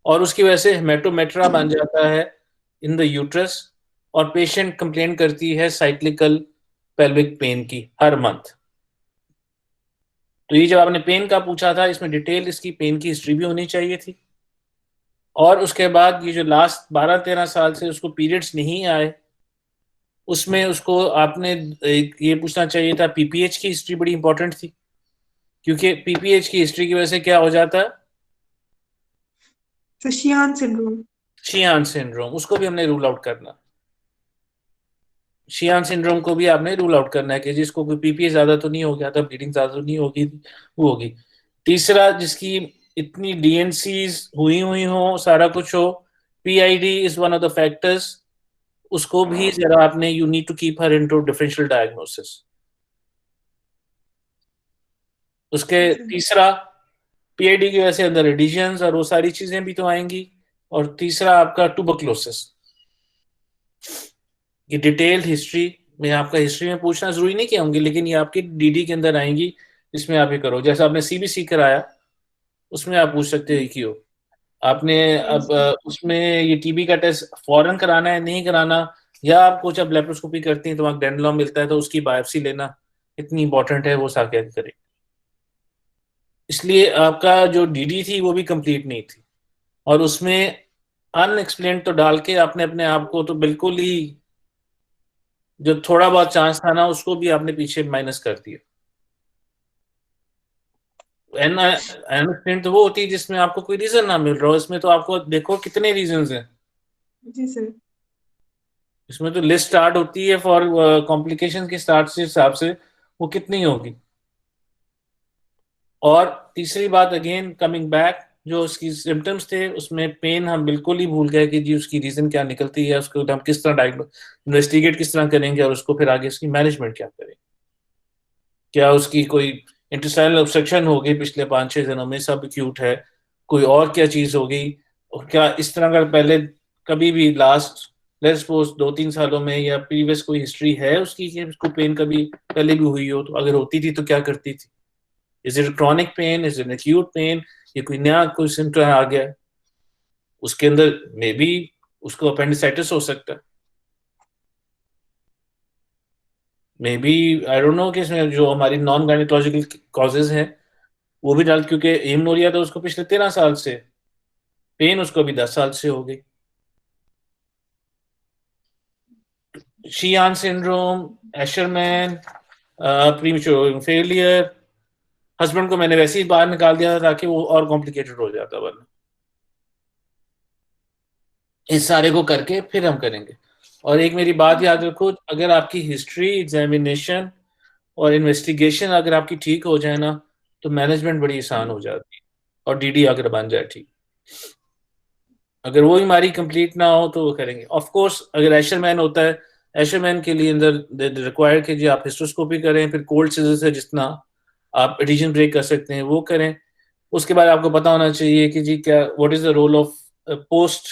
और उसकी वजह से हेमेटोमेट्रा बन जाता है इन द यूट्रस, और पेशेंट कंप्लेन करती है साइक्लिकल पेल्विक पेन की हर मंथ। तो ये जब आपने पेन का पूछा था, इसमें डिटेल इसकी पेन की हिस्ट्री भी होनी चाहिए थी। और उसके बाद ये जो लास्ट 12-13 साल से उसको पीरियड्स नहीं आए, उसमें उसको आपने ये पूछना चाहिए था, PPH की हिस्ट्री बड़ी इंपॉर्टेंट थी, क्योंकि PPH की हिस्ट्री की वजह से क्या हो जाता है, शियान सिंड्रोम। शियान सिंड्रोम, उसको भी हमने रूल आउट करना। शियान सिंड्रोम को भी आपने रूल आउट करना है कि जिसको कोई PPH ज्यादा तो नहीं हो गया था, ब्लीडिंग ज्यादा तो नहीं होगी, वो होगी। तीसरा, जिसकी इतनी DNCs हुई हो, सारा कुछ हो, PID is one of the factors, उसको भी जरा आपने, you need to keep her into differential diagnosis. उसके तीसरा, PID की वजह से अंदर एडिशंस और वो सारी चीजें भी तो आएंगी। और तीसरा आपका ट्यूबरक्लोसिस। ये डिटेल्ड हिस्ट्री में आपका हिस्ट्री में पूछना जरूरी नहीं कि होंगे, लेकिन ये आपकी DD के अंदर आएंगी, इसमें आप ये करो। जैसे आपने CBC कराया, उसमें आप पूछ सकते हो कि हो आपने अब उसमें ये TB का टेस्ट फौरन कराना है, नहीं कराना, या आपको जब लेप्रोस्कोपी करती हैं तो वहाँ डेंड्रोम मिलता है तो उसकी बायोप्सी लेना इतनी इंपॉर्टेंट है, वो साथ करें। इसलिए आपका जो DD थी वो भी कंप्लीट नहीं थी, और उसमें अनएक्सप्लेन्ड तो डाल के आपने अपने आप को तो बिल्कुल ही, जो थोड़ा बहुत चांस था ना, उसको भी आपने पीछे माइनस कर दिया। अनएक्सप्लेन्ड तो वो होती है जिसमें आपको कोई रीजन ना मिल रहा हो, इसमें तो आपको देखो कितने रीजंस हैं। जी सर। इसमें तो लिस्ट स्टार्ट होती है फॉर कॉम्प्लिकेशन के स्टार्ट से हिसाब से, वो कितनी होगी। और तीसरी बात, अगेन कमिंग बैक, जो उसकी सिम्टम्स थे उसमें पेन हम बिल्कुल ही भूल गए कि जी उसकी रीजन क्या निकलती है, उसको हम किस तरह इन्वेस्टिगेट किस तरह करेंगे, और उसको फिर आगे उसकी मैनेजमेंट क्या करेंगे। क्या उसकी कोई इंटेस्टाइनल ऑब्स्ट्रक्शन हो गई पिछले 5-6 दिनों में, सब एक्यूट है, कोई और क्या चीज हो गई, और क्या इस तरह का पहले कभी भी लास्ट लेट्स सपोज 2-3 सालों में या प्रीवियस कोई हिस्ट्री है उसकी कि उसको पेन कभी पहले भी हुई हो, तो अगर होती थी तो क्या करती थी। Is it chronic pain, is it acute pain, ये कोई नया कोई सिम्टम आ गया, उसके अंदर मे बी उसको अपेंडिसाइटिस हो सकता है, maybe I don't know कि इसमें जो हमारी नॉन गायनेकोलॉजिकल कॉजेज हैं वो भी डाल, क्योंकि एमनोरिया तो उसको पिछले 13 साल से, पेन उसको अभी 10 साल से हो गई। Sheehan syndrome, Asherman, premature failure, husband को मैंने वैसे ही बाहर निकाल दिया था ताकि वो और कॉम्प्लिकेटेड हो जाता, वरना इस सारे को करके फिर हम करेंगे। और एक मेरी बात याद रखो, अगर आपकी हिस्ट्री, एग्जामिनेशन और इन्वेस्टिगेशन अगर आपकी ठीक हो जाए ना, तो मैनेजमेंट बड़ी आसान हो जाती है, और DD अगर बन जाए ठीक। अगर वो बीमारी कंप्लीट ना हो तो वो करेंगे। ऑफ कोर्स अगर एशरमैन होता है, एशरमैन के लिए अंदर रिक्वायर्ड कि जी आप हिस्ट्रोस्कोपी करें, फिर कोल्ड सीजर से जितना आप एडिशन ब्रेक कर सकते हैं वो करें। उसके बाद आपको पता होना चाहिए कि जी क्या what is the role of post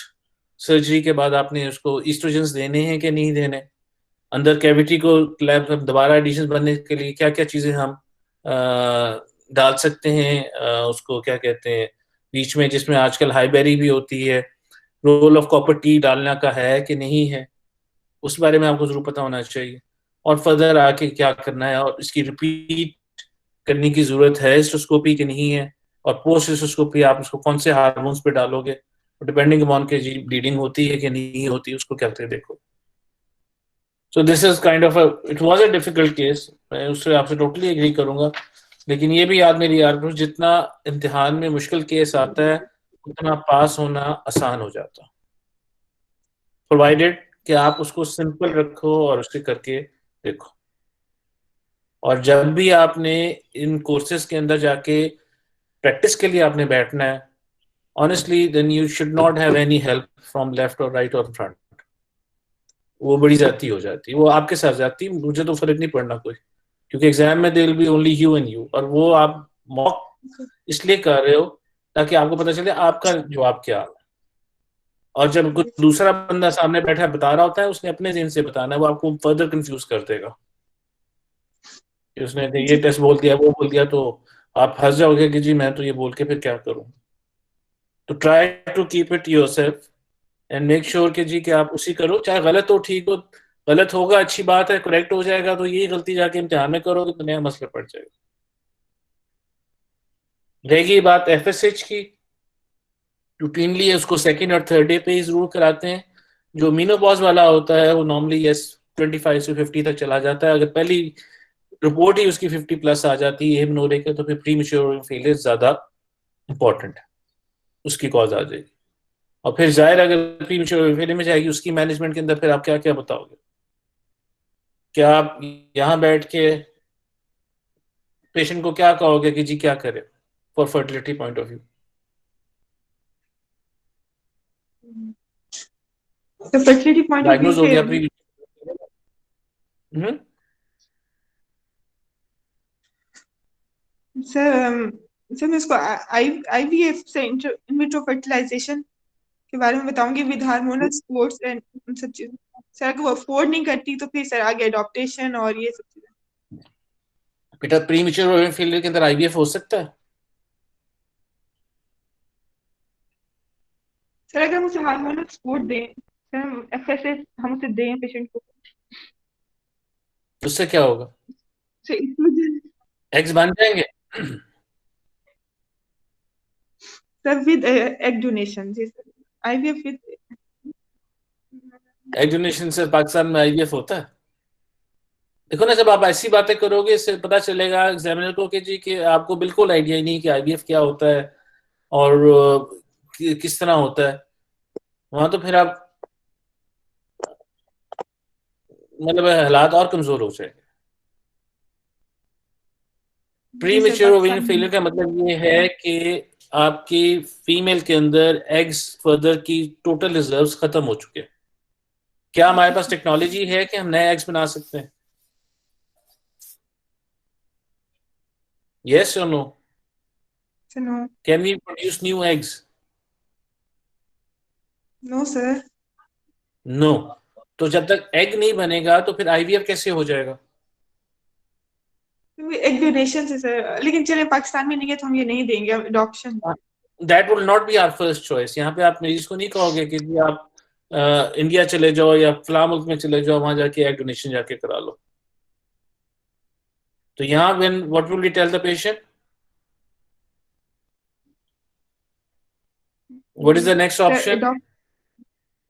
surgery के बाद आपने उसको ईस्ट्रोजन्स देने हैं कि नहीं देने, अंदर कैविटी को लैब दोबारा एडिशन बनने के लिए क्या क्या चीज़ें हम डाल सकते हैं, उसको क्या कहते हैं बीच में, जिसमें आजकल हाईबेरी भी होती है, रोल ऑफ कॉपर टी डालना का है कि नहीं है, उस बारे में आपको जरूर पता होना चाहिए। और फर्दर आके क्या करना है और इसकी रिपीट करने की जरूरत है हिस्टोस्कोपी की नहीं है, और पोस्ट हिस्टोस्कोपी आप उसको कौन से हार्मोन्स पे डालोगे, डिपेंडिंग अपॉन के जी ब्लीडिंग होती है कि नहीं होती, उसको क्या करते देखो। So this is kind of it was a difficult case, मैं उससे आपसे टोटली एग्री करूंगा, लेकिन ये भी याद मेरी यार जितना इम्तिहान में मुश्किल केस आता है उतना पास होना आसान हो जाता, प्रोवाइडेड कि आप उसको सिंपल रखो और उसके करके देखो। और जब भी आपने इन कोर्सेज के अंदर जाके प्रैक्टिस के लिए आपने बैठना है, honestly then you should not have any help from left और राइट और फ्रंट। वो बड़ी जाती हो जाती है, वो आपके साथ जाती, मुझे तो फर्क नहीं पड़ना कोई, क्योंकि एग्जाम में they will be only you and you, और वो आप मॉक इसलिए कर रहे हो ताकि आपको पता चले आपका जवाब क्या है। और जब कुछ दूसरा बंदा सामने बैठा बता रहा होता है, उसने अपने दिन से बताना है, वो आपको फर्दर कंफ्यूज कर देगा कि उसने ये टेस्ट बोल दिया वो बोल दिया, तो आप फंस जाओगे कि जी मैं तो ये बोल के फिर क्या करूं। तो try to keep it yourself and make sure कि जी कि आप उसी करो, चाहे गलत हो ठीक हो, गलत होगा अच्छी बात है, करेक्ट हो जाएगा तो यही गलती जाके इम्तिहान में करोगे तो नया मसला पड़ जाएगा। रहेगी बात एफएसएच की, रूटीनली उसको सेकेंड और थर्ड डे पे ही जरूर कराते हैं। जो मीनोपॉज वाला होता है वो नॉर्मली यस 25 से 50 तक चला जाता है, अगर पहली रिपोर्ट ही उसकी 50 प्लस आ जाती है हिमनोरे के, तो फिर प्री मैच्योर फेलियर ज्यादा इंपॉर्टेंट है, उसकी कॉज आ जाएगी। और फिर जाहिर अगर प्री मैच्योर फेलियर में जाएगी उसकी मैनेजमेंट के अंदर, फिर आप क्या क्या बताओगे, क्या आप यहाँ बैठ के पेशेंट को क्या कहोगे कि जी क्या करे for fertility point of view. The fertility point of view diagnose हो गया से प्री सर मैं इसको आईवीएफ से इन विट्रो फर्टिलाइजेशन के बारे में बताऊंगी विद हार्मोनल सपोर्ट्स एंड उन सब चीजों। सर अगर वो अफोर्ड नहीं करती तो फिर सर आगे अडॉप्टेशन और ये सब चीजें। बेटा प्री मैच्योर फेलियर के अंदर आईवीएफ हो सकता है? सर अगर हम उसे हार्मोनल सपोर्ट दें, सर हम एफएसएस हम उसे दें पेशेंट को, उससे क्या होगा, सर एस्ट्रोजन एग्स बन जाएंगे? Sir with egg donation. जी sir IVF with egg donation से पाकिस्तान में आईवीएफ होता है? देखो ना, जब आप ऐसी बातें करोगे इससे पता चलेगा एग्जामिनर को कि जी कि आपको बिल्कुल आइडिया ही नहीं कि आईवीएफ क्या होता है और किस तरह होता है। वहां तो फिर आप मतलब हालात और कमजोर हो जाएंगे। प्री मैच्योर ओवेरियन फेलियर का मतलब ये है कि आपकी फीमेल के अंदर एग्स फर्दर की टोटल रिजर्व्स खत्म हो चुके हैं। क्या हमारे पास टेक्नोलॉजी है कि हम नए एग्स बना सकते हैं? Yes or no? No. Can we produce new eggs? No sir. No. तो जब तक एग नहीं बनेगा तो फिर आईवीएफ कैसे हो जाएगा? एग डोनेशन से सर, लेकिन चले पाकिस्तान में नहीं है तो हम ये नहीं देंगे, adoption. That will not be our first choice. यहाँ पे आप मरीज को नहीं कहोगे कि जी आप इंडिया चले जाओ या फला मुल्क में चले जाओ, वहां जाके एग डोनेशन जाके करा लो। तो यहाँ when what will we tell the patient? What is the next option?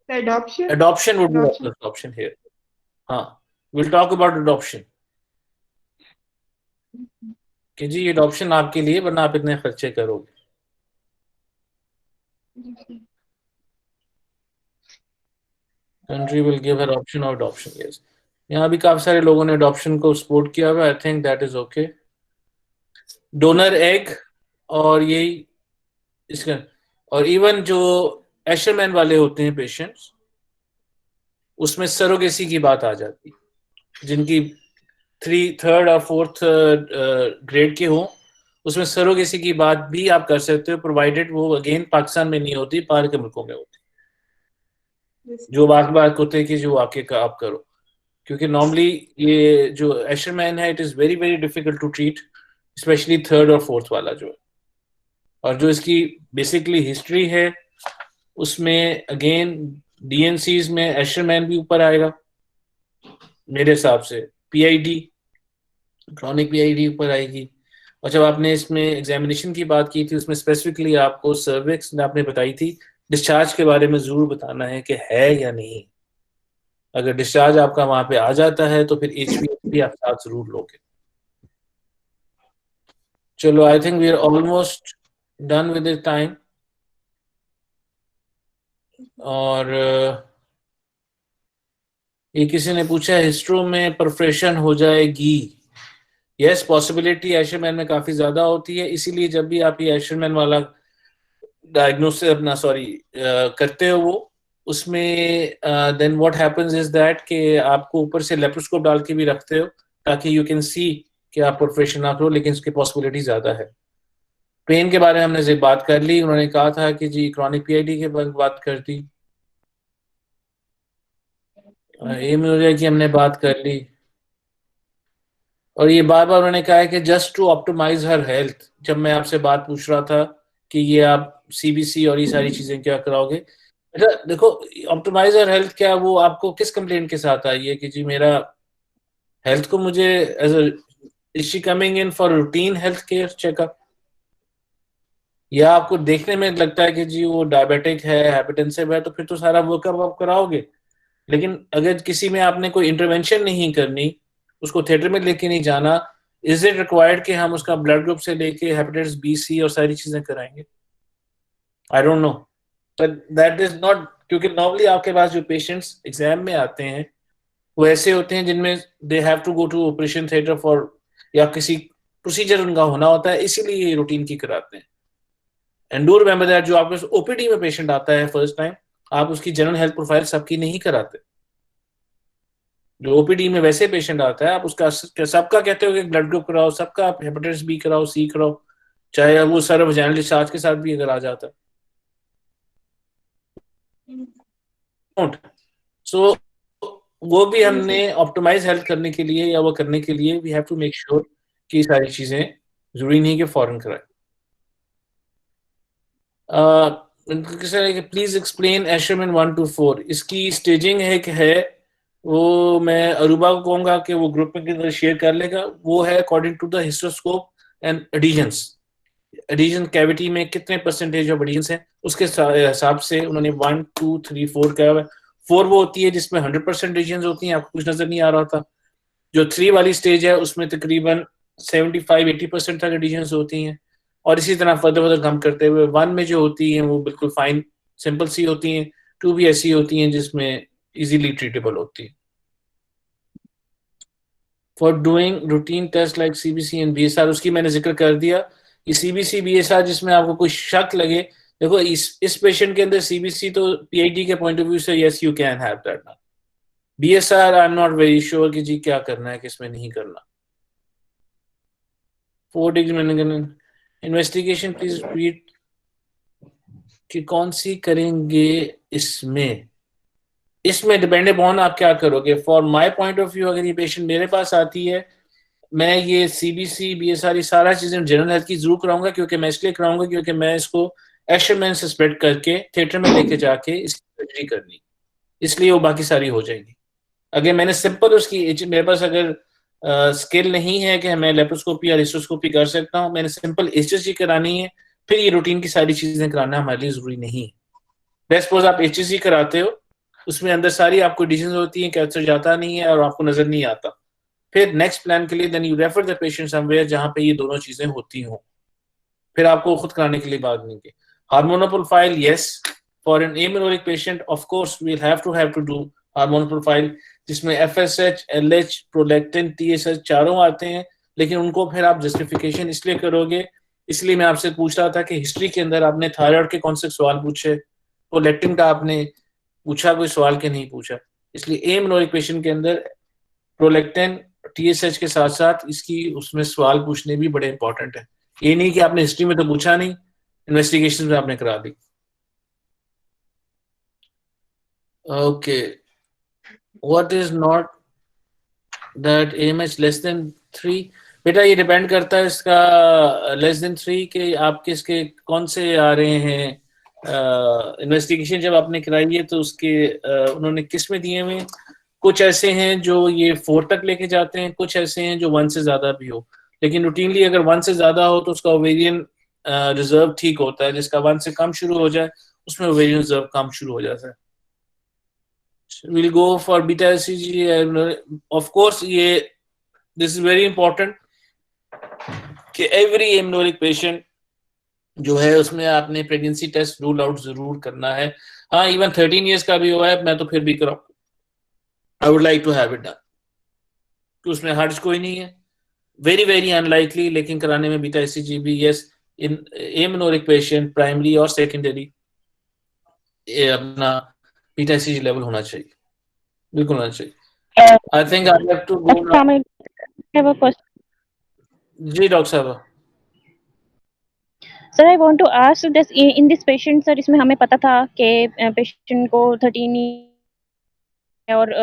Adoption. Adoption would be the Adoption. first option here. हाँ, we'll talk about adoption. कि जी adoption आपके लिए, वरना आप इतने खर्चे करोगे। Country will give her option of adoption. Yes. यहाँ भी काफी सारे लोगों ने adoption को सपोर्ट किया हुआ है। I think that is okay. Donor egg और यही इसका, और इवन जो एशरमैन वाले होते हैं पेशेंट्स, उसमें सरोगेसी की बात आ जाती है। जिनकी थर्ड और फोर्थ ग्रेड के हों, उसमें सरोगेसी की बात भी आप कर सकते हो, प्रोवाइडेड वो अगेन पाकिस्तान में नहीं होती, बाहर के मुल्कों में होती, जो बात होते हैं कि जो आके का आप करो। क्योंकि नॉर्मली ये जो एशरमैन है, it is very very difficult to treat, specially third और फोर्थ वाला जो है। और जो इसकी बेसिकली हिस्ट्री है, उसमें अगेन डीएनसीज में एशरमैन भी ऊपर आएगा मेरे हिसाब से, पीआईडी, क्रॉनिक पीआईडी ऊपर आएगी। और जब आपने इसमें एग्जामिनेशन की बात की थी, उसमें स्पेसिफिकली आपको सर्विक्स आपने बताई थी, डिस्चार्ज के बारे में जरूर बताना है कि है या नहीं। अगर डिस्चार्ज आपका वहां पे आ जाता है तो फिर एचबीएस भी आप साथ जरूर लोगे। चलो, I think we are almost done with the time. और ये किसी ने पूछा हिस्ट्रो में परफोरेशन हो जाएगी। यस, पॉसिबिलिटी एशरमैन में काफी ज्यादा होती है, इसीलिए जब भी आप ये एशरमैन वाला डायग्नोसिस अपना करते हो, वो उसमें then what happens is that कि आपको ऊपर से लेप्रोस्कोप डाल के भी रखते हो ताकि यू कैन सी कि आप परफोरेशन ना करो, लेकिन उसकी पॉसिबिलिटी ज्यादा है। पेन के बारे में हमने बात कर ली, उन्होंने कहा था कि जी क्रॉनिक पीआईडी के बारे में बात कर दी। एम्यूरिया की हमने बात कर ली। और ये बार बार उन्होंने कहा है कि just to optimise her health, जब मैं आपसे बात पूछ रहा था कि ये आप सीबीसी और ये सारी चीजें क्या कराओगे, देखो ऑप्टिमाइज हर हेल्थ क्या, वो आपको किस कंप्लेंट के साथ आई है कि जी मेरा हेल्थ को मुझे is she coming in for routine health care checkup, या आपको देखने में लगता है कि जी वो डायबिटिक है, हाइपरटेंसिव है, तो फिर तो सारा वर्कअप आप कराओगे। लेकिन अगर किसी में आपने कोई इंटरवेंशन नहीं करनी, उसको थिएटर में लेके नहीं जाना, इज इट रिक्वायर्ड कि हम उसका ब्लड ग्रुप से लेके हेपेटाइटिस बी, सी और सारी चीजें कराएंगे? आई don't no, but that is not, क्योंकि नॉर्मली आपके पास जो पेशेंट्स एग्जाम में आते हैं वो ऐसे होते हैं जिनमें they have to go to operation theatre for, या किसी प्रोसीजर उनका होना होता है, इसीलिए ये रूटीन की कराते हैं। एंड डू रिमेंबर दैट जो आपके ओपीडी में पेशेंट आता है फर्स्ट टाइम, आप उसकी जनरल हेल्थ प्रोफाइल सबकी नहीं कराते। जो ओपीडी में वैसे पेशेंट आता है, आप उसका सबका कहते हो कि ब्लड ग्रुप कराओ, सबका आप हेपेटाइटिस बी कराओ, सी कराओ, चाहे वो सर वजाइनल डिस्चार्ज के साथ भी अगर आ जाता है। सो वो भी हमने ऑप्टिमाइज हेल्थ करने के लिए या वो करने के लिए we have to make sure कि सारी चीजें जरूरी नहीं कि फॉरन कराए। प्लीज एक्सप्लेन एशरमैन 1 to 4, इसकी स्टेजिंग है वो मैं अरूबा को कहूंगा कि वो ग्रुप में अंदर शेयर कर लेगा। वो है according to the hysteroscope and adhesions, adhesion cavity में कितने परसेंटेज ऑफ एडिशंस हैं, उसके हिसाब से उन्होंने 1 2 3 4 कहा है। 4 वो होती है जिसमें 100% एडिशंस होती हैं, आपको कुछ नजर नहीं आ रहा था। जो 3 वाली स्टेज है उसमें तकरीबन 75-80% तक एडिशंस होती हैं। और इसी तरह फर्दर कम करते हुए 1 में जो होती हैं वो बिल्कुल फाइन सिंपल सी होती हैं, 2 भी ऐसी होती हैं जिसमें इजीली ट्रीटेबल होती है। For doing routine taste like CBC and BSR, उसकी मैंने जिक्र कर दिया। ये सीबीसी बीएसआर जिसमें आपको कोई शक लगे, देखो इस पेशेंट के अंदर सीबीसी तो पीआईडी के पॉइंट ऑफ व्यू से yes you can have that ना, BSR I am not very sure कि जी क्या करना है किसमें नहीं करना। 4 डिग्री इन्वेस्टिगेशन प्लीज रिपीट कि कौन सी करेंगे इसमें डिपेंड अपॉन आप क्या करोगे। For my point of view, अगर ये पेशेंट मेरे पास आती है, मैं ये सीबीसी बीएसआर सारा चीजें जनरल हेल्थ की जरूर कराऊंगा, क्योंकि मैं इसलिए कराऊंगा क्योंकि मैं इसको एशरमैन से स्प्रेड करके थिएटर में लेके जाके इसकी सर्जरी करनी, इसलिए वो बाकी सारी हो जाएगी। अगर मैंने सिंपल उसकी, मेरे पास अगर स्किल नहीं है कि मैं लेप्रोस्कोपी या हिस्टोस्कोपी कर सकता हूँ, मैंने सिंपल एचएसजी करानी है, फिर ये रूटीन की सारी चीजें कराना हमारे लिए जरूरी नहीं है। बेस्ट सपोज आप एचएसजी कराते हो, उसमें अंदर सारी आपको एडिशंस होती हैं, कैंसर जाता नहीं है और आपको नजर नहीं आता, फिर नेक्स्ट प्लान के लिए then you refer the patient somewhere जहां पे ये दोनों चीजें होती हों, फिर आपको खुद कराने के लिए बात नहीं की। Hormonal profile, yes, for an amenorrhoeic patient of course we have to do hormonal profile, जिसमें एफएसएच, एलएच, प्रोलैक्टिन, टीएसएच चारों आते हैं। लेकिन उनको फिर आप जस्टिफिकेशन इसलिए करोगे, इसलिए मैं आपसे पूछ रहा था कि हिस्ट्री के अंदर आपने थायराइड के कौन से सवाल पूछे, प्रोलेक्टिन का आपने पूछा, कोई सवाल के नहीं पूछा, इसलिए एमेनोरिक पेशेंट के अंदर प्रोलेक्टिन TSH के साथ साथ इसकी उसमें सवाल पूछने भी बड़े इंपॉर्टेंट है। ये नहीं कि आपने हिस्ट्री में तो पूछा नहीं, इन्वेस्टिगेशन में आपने करा दी। Okay, what is not that AMH less than 3? बेटा ये डिपेंड करता है इसका लेस देन 3 के आप किसके कौन से आ रहे हैं। इन्वेस्टिगेशन जब आपने कराई है तो उसके उन्होंने किस में दिए हुए, कुछ ऐसे हैं जो ये 4 तक लेके जाते हैं, कुछ ऐसे हैं जो 1 से ज्यादा भी हो, लेकिन रूटीनली अगर 1 से ज्यादा हो तो उसका ओवेरियन रिजर्व ठीक होता है, जिसका 1 से कम शुरू हो जाए उसमें ओवेरियन रिजर्व कम शुरू हो जाता है। We'll go for beta HCG. Of course, this is very important कि every amnoric patient जो है उसमें आपने प्रेगनेंसी टेस्ट रूल आउट जरूर करना है। हाँ, इवन 13 इयर्स का भी हुआ है मैं तो फिर भी कराऊं, I would like to have it done, तो उसमें हर्ज कोई नहीं है, वेरी वेरी अनलाइकली, लेकिन कराने में बीटा HCG भी yes in amenorrhoeic patient primary और सेकेंडरी अपना बीटा HCG लेवल होना चाहिए, बिल्कुल होना चाहिए। I think I have to go now. जी डॉक्टर साहब। Sir I want to ask this in this patient sir, इसमें हमें पता था कि पेशेंट को 13 और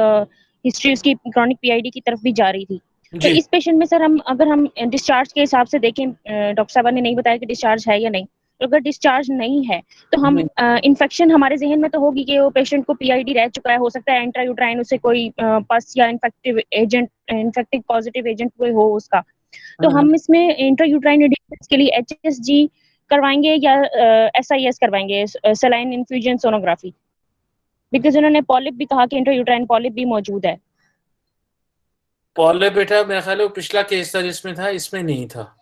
हिस्ट्री उसकी क्रॉनिक PID की तरफ भी जा रही थी, तो इस पेशेंट में सर अगर हम डिस्चार्ज के हिसाब से देखें, डॉक्टर साहब ने नहीं बताया कि डिस्चार्ज है या नहीं, तो अगर डिस्चार्ज नहीं है तो हम इन्फेक्शन हमारे जहन में तो होगी कि वो पेशेंट को PID रह चुका है, हो सकता है इंट्रायूट्राइन उसे कोई पस या इन्फेक्टिव पॉजिटिव एजेंट कोई हो उसका, तो हम इसमें इंट्रायूट्राइन के लिए HSG करवाएंगे या SIS करवाएंगे, सलाइन इन्फ्यूजन सोनोग्राफी, बिकॉज उन्होंने पॉलिप भी कहा कि इंट्रायूट्राइन पॉलिप भी मौजूद है। पॉलिप बेटा मेरा ख्याल है पिछला केस था जिसमें था, इसमें नहीं था।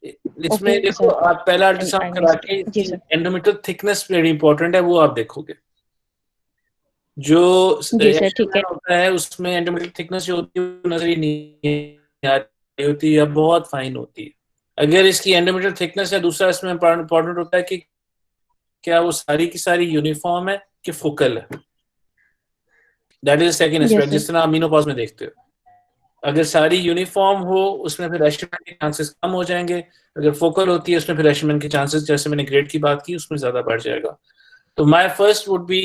इसमें देखो आप पहला अल्ट्रासाउंड करा के एंडोमेट्रियल थिकनेस वेरी इंपॉर्टेंट है, वो आप देखोगे। जो होता है उसमें एंडोमेट्रियल थिकनेस जो होती है नजर ही नहीं आ रही होती है, बहुत फाइन होती है। अगर इसकी एंडोमेट्रियल थिकनेस है, दूसरा इसमें इंपॉर्टेंट होता है कि क्या वो सारी की सारी यूनिफॉर्म है कि फोकल है, दैट इज सेकंड एस्पेक्ट, जिस तरह अमीनोपॉज में देखते हो। अगर सारी यूनिफॉर्म हो उसमें फिर एशमेंट के चांसेस कम हो जाएंगे, अगर फोकल होती है उसमें फिर एशमेंट के चांसेस, जैसे मैंने ग्रेड की बात की, उसमें ज्यादा बढ़ जाएगा। तो my first would be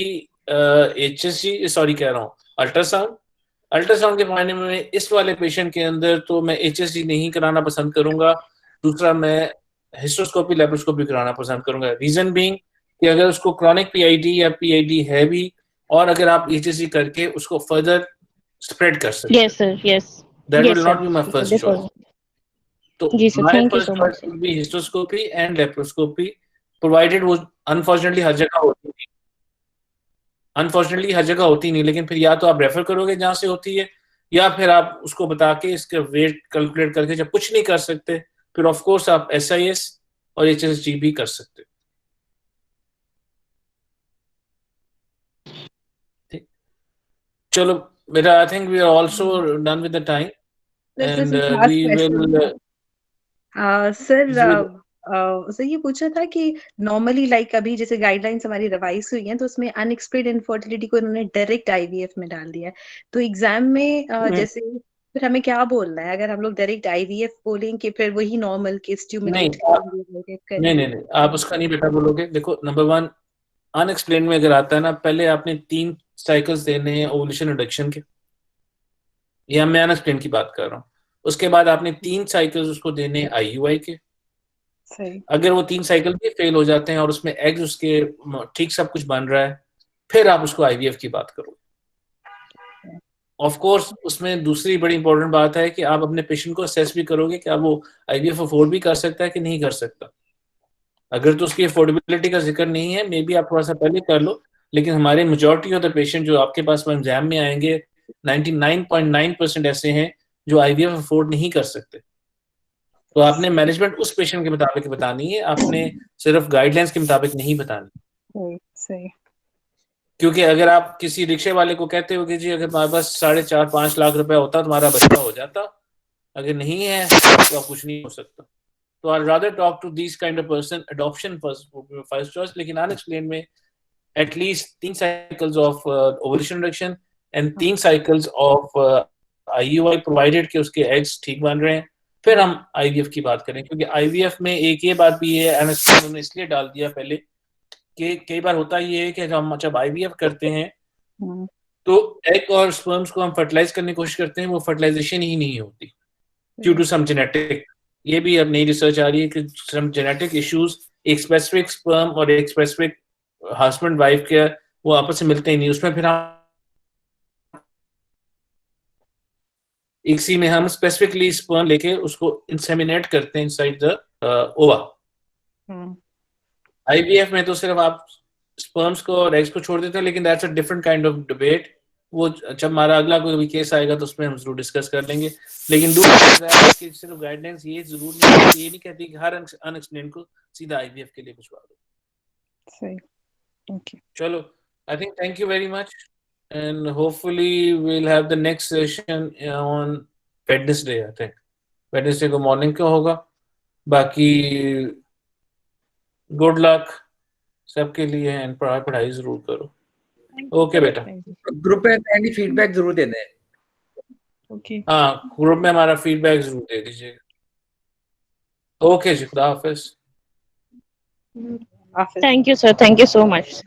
HSG, sorry कह रहा हूँ अल्ट्रासाउंड। अल्ट्रासाउंड के मायने में इस वाले पेशेंट के अंदर तो मैं HSG नहीं कराना पसंद करूंगा, दूसरा मैं हिस्टोस्कोपी लैप्रोस्कोपी कराना पसंद करूंगा। रीजन बीइंग कि अगर उसको क्रॉनिक PID या PID है भी और अगर आप HSG करके उसको फर्दर स्प्रेड कर सकते हैं। Yes sir, yes, that will not be my first choice. तो my first choice will be histoscopy and laparoscopy, provided वो unfortunately हर जगह होती नहीं, लेकिन फिर या तो आप रेफर करोगे जहां से होती है, या फिर आप उसको बता के इसका वेट कैलकुलेट करके, जब कुछ नहीं कर सकते फिर ऑफ कोर्स आप SIS और HSG भी कर सकते। ठीक, चलो बेटा, I think we are also done with the time and we will sir ये पूछना था कि नॉर्मली लाइक अभी जैसे गाइडलाइंस हमारी रिवाइज हुई हैं तो उसमें अनएक्सपेक्टेड इनफर्टिलिटी को इन्होंने डायरेक्ट IVF में डाल दिया है, तो एग्जाम में जैसे फिर हमें क्या बोलना है अगर हम लोग डायरेक्ट IVF बोलें कि फिर वही नॉर्मल के स्टिमुलेट नहीं, आप उसका नहीं बेटा बोलोगे। देखो नंबर 1 अनएक्सप्लेन में अगर आता है ना, पहले आपने 3 साइकिल्स देने हैं ओवुलेशन रिडक्शन के, या मैं अनएक्सप्लेन की बात कर रहा हूँ, उसके बाद आपने 3 साइकिल्स उसको देने IUI के। सही। अगर वो 3 साइकिल भी फेल हो जाते हैं और उसमें एग्स उसके ठीक सब कुछ बन रहा है, फिर आप उसको IVF की बात करो। ऑफ कोर्स उसमें दूसरी बड़ी इंपॉर्टेंट बात है कि आप अपने पेशेंट को असेस भी करोगे कि आप वो IVF अफोर्ड भी कर सकता है कि नहीं कर सकता। अगर तो उसकी अफोर्डेबिलिटी का जिक्र नहीं है, मे बी आप थोड़ा सा पहले कर लो, लेकिन हमारे मेजॉरिटी ऑफ द पेशेंट जो आपके पास एग्जाम में आएंगे 99.9% ऐसे हैं जो IVF अफोर्ड नहीं कर सकते। तो आपने मैनेजमेंट उस पेशेंट के मुताबिक बतानी है, आपने सिर्फ गाइडलाइंस के मुताबिक नहीं बतानी। सही। क्योंकि अगर आप किसी रिक्शे वाले को कहते हो कि जी अगर हमारे पास 4.5-5 लाख रुपया होता तुम्हारा बच्चा हो जाता, अगर नहीं है तो आप कुछ नहीं हो सकता। तो I rather talk to this kind of person, adoption first choice, लेकिन अनएक्सप्लेन में at least 3 cycles of ovulation reduction and 3 cycles of IUI provided कि उसके eggs ठीक बन रहे हैं, फिर हम IVF की बात करें। क्योंकि IVF में एक ये बात भी है, MSP उन्होंने इसलिए डाल दिया पहले कि कई बार होता ये है कि जब IVF करते हैं तो एग और स्पर्म्स को हम फर्टिलाइज करने की कोशिश करते हैं, वो फर्टिलाइजेशन ही नहीं होती ड्यू टू सम जेनेटिक। ये भी अब नई रिसर्च आ रही है कि सम जेनेटिक इश्यूज, एक स्पेसिफिक स्पर्म और एक स्पेसिफिक हस्बैंड वाइफ के वो आपस में मिलते ही नहीं, उसमें फिर हम इसी में हम स्पेसिफिकली स्पर्म लेके उसको इंसेमिनेट करते हैं इनसाइड द ओवा। आईवीएफ में तो सिर्फ आप स्पर्म्स को और एग्स को छोड़ देते हैं, लेकिन that's a different kind of debate. वो जब हमारा अगला कोई केस आएगा तो उसमें हम जरूर डिस्कस कर लेंगे। लेकिन कि सिर्फ गाइडलाइंस ये जरूर नहीं, ये नहीं कहती कि हर अनएक्सप्लेन को सीधा आईवीएफ के लिए भिजवा दो। सही, ओके, चलो, I think thank you very much and hopefully we'll have the next session on Wednesday. I think Wednesday को morning का होगा। बाकी गुड लक सबके लिए एंड पढ़ाई जरूर करो। ओके बेटा, ग्रुप में एनी फीडबैक जरूर दे दें। ओके, हाँ ग्रुप में हमारा फीडबैक जरूर दे दीजिएगा। ओके जी, खुदा हाफिज। Thank you sir, thank you so much.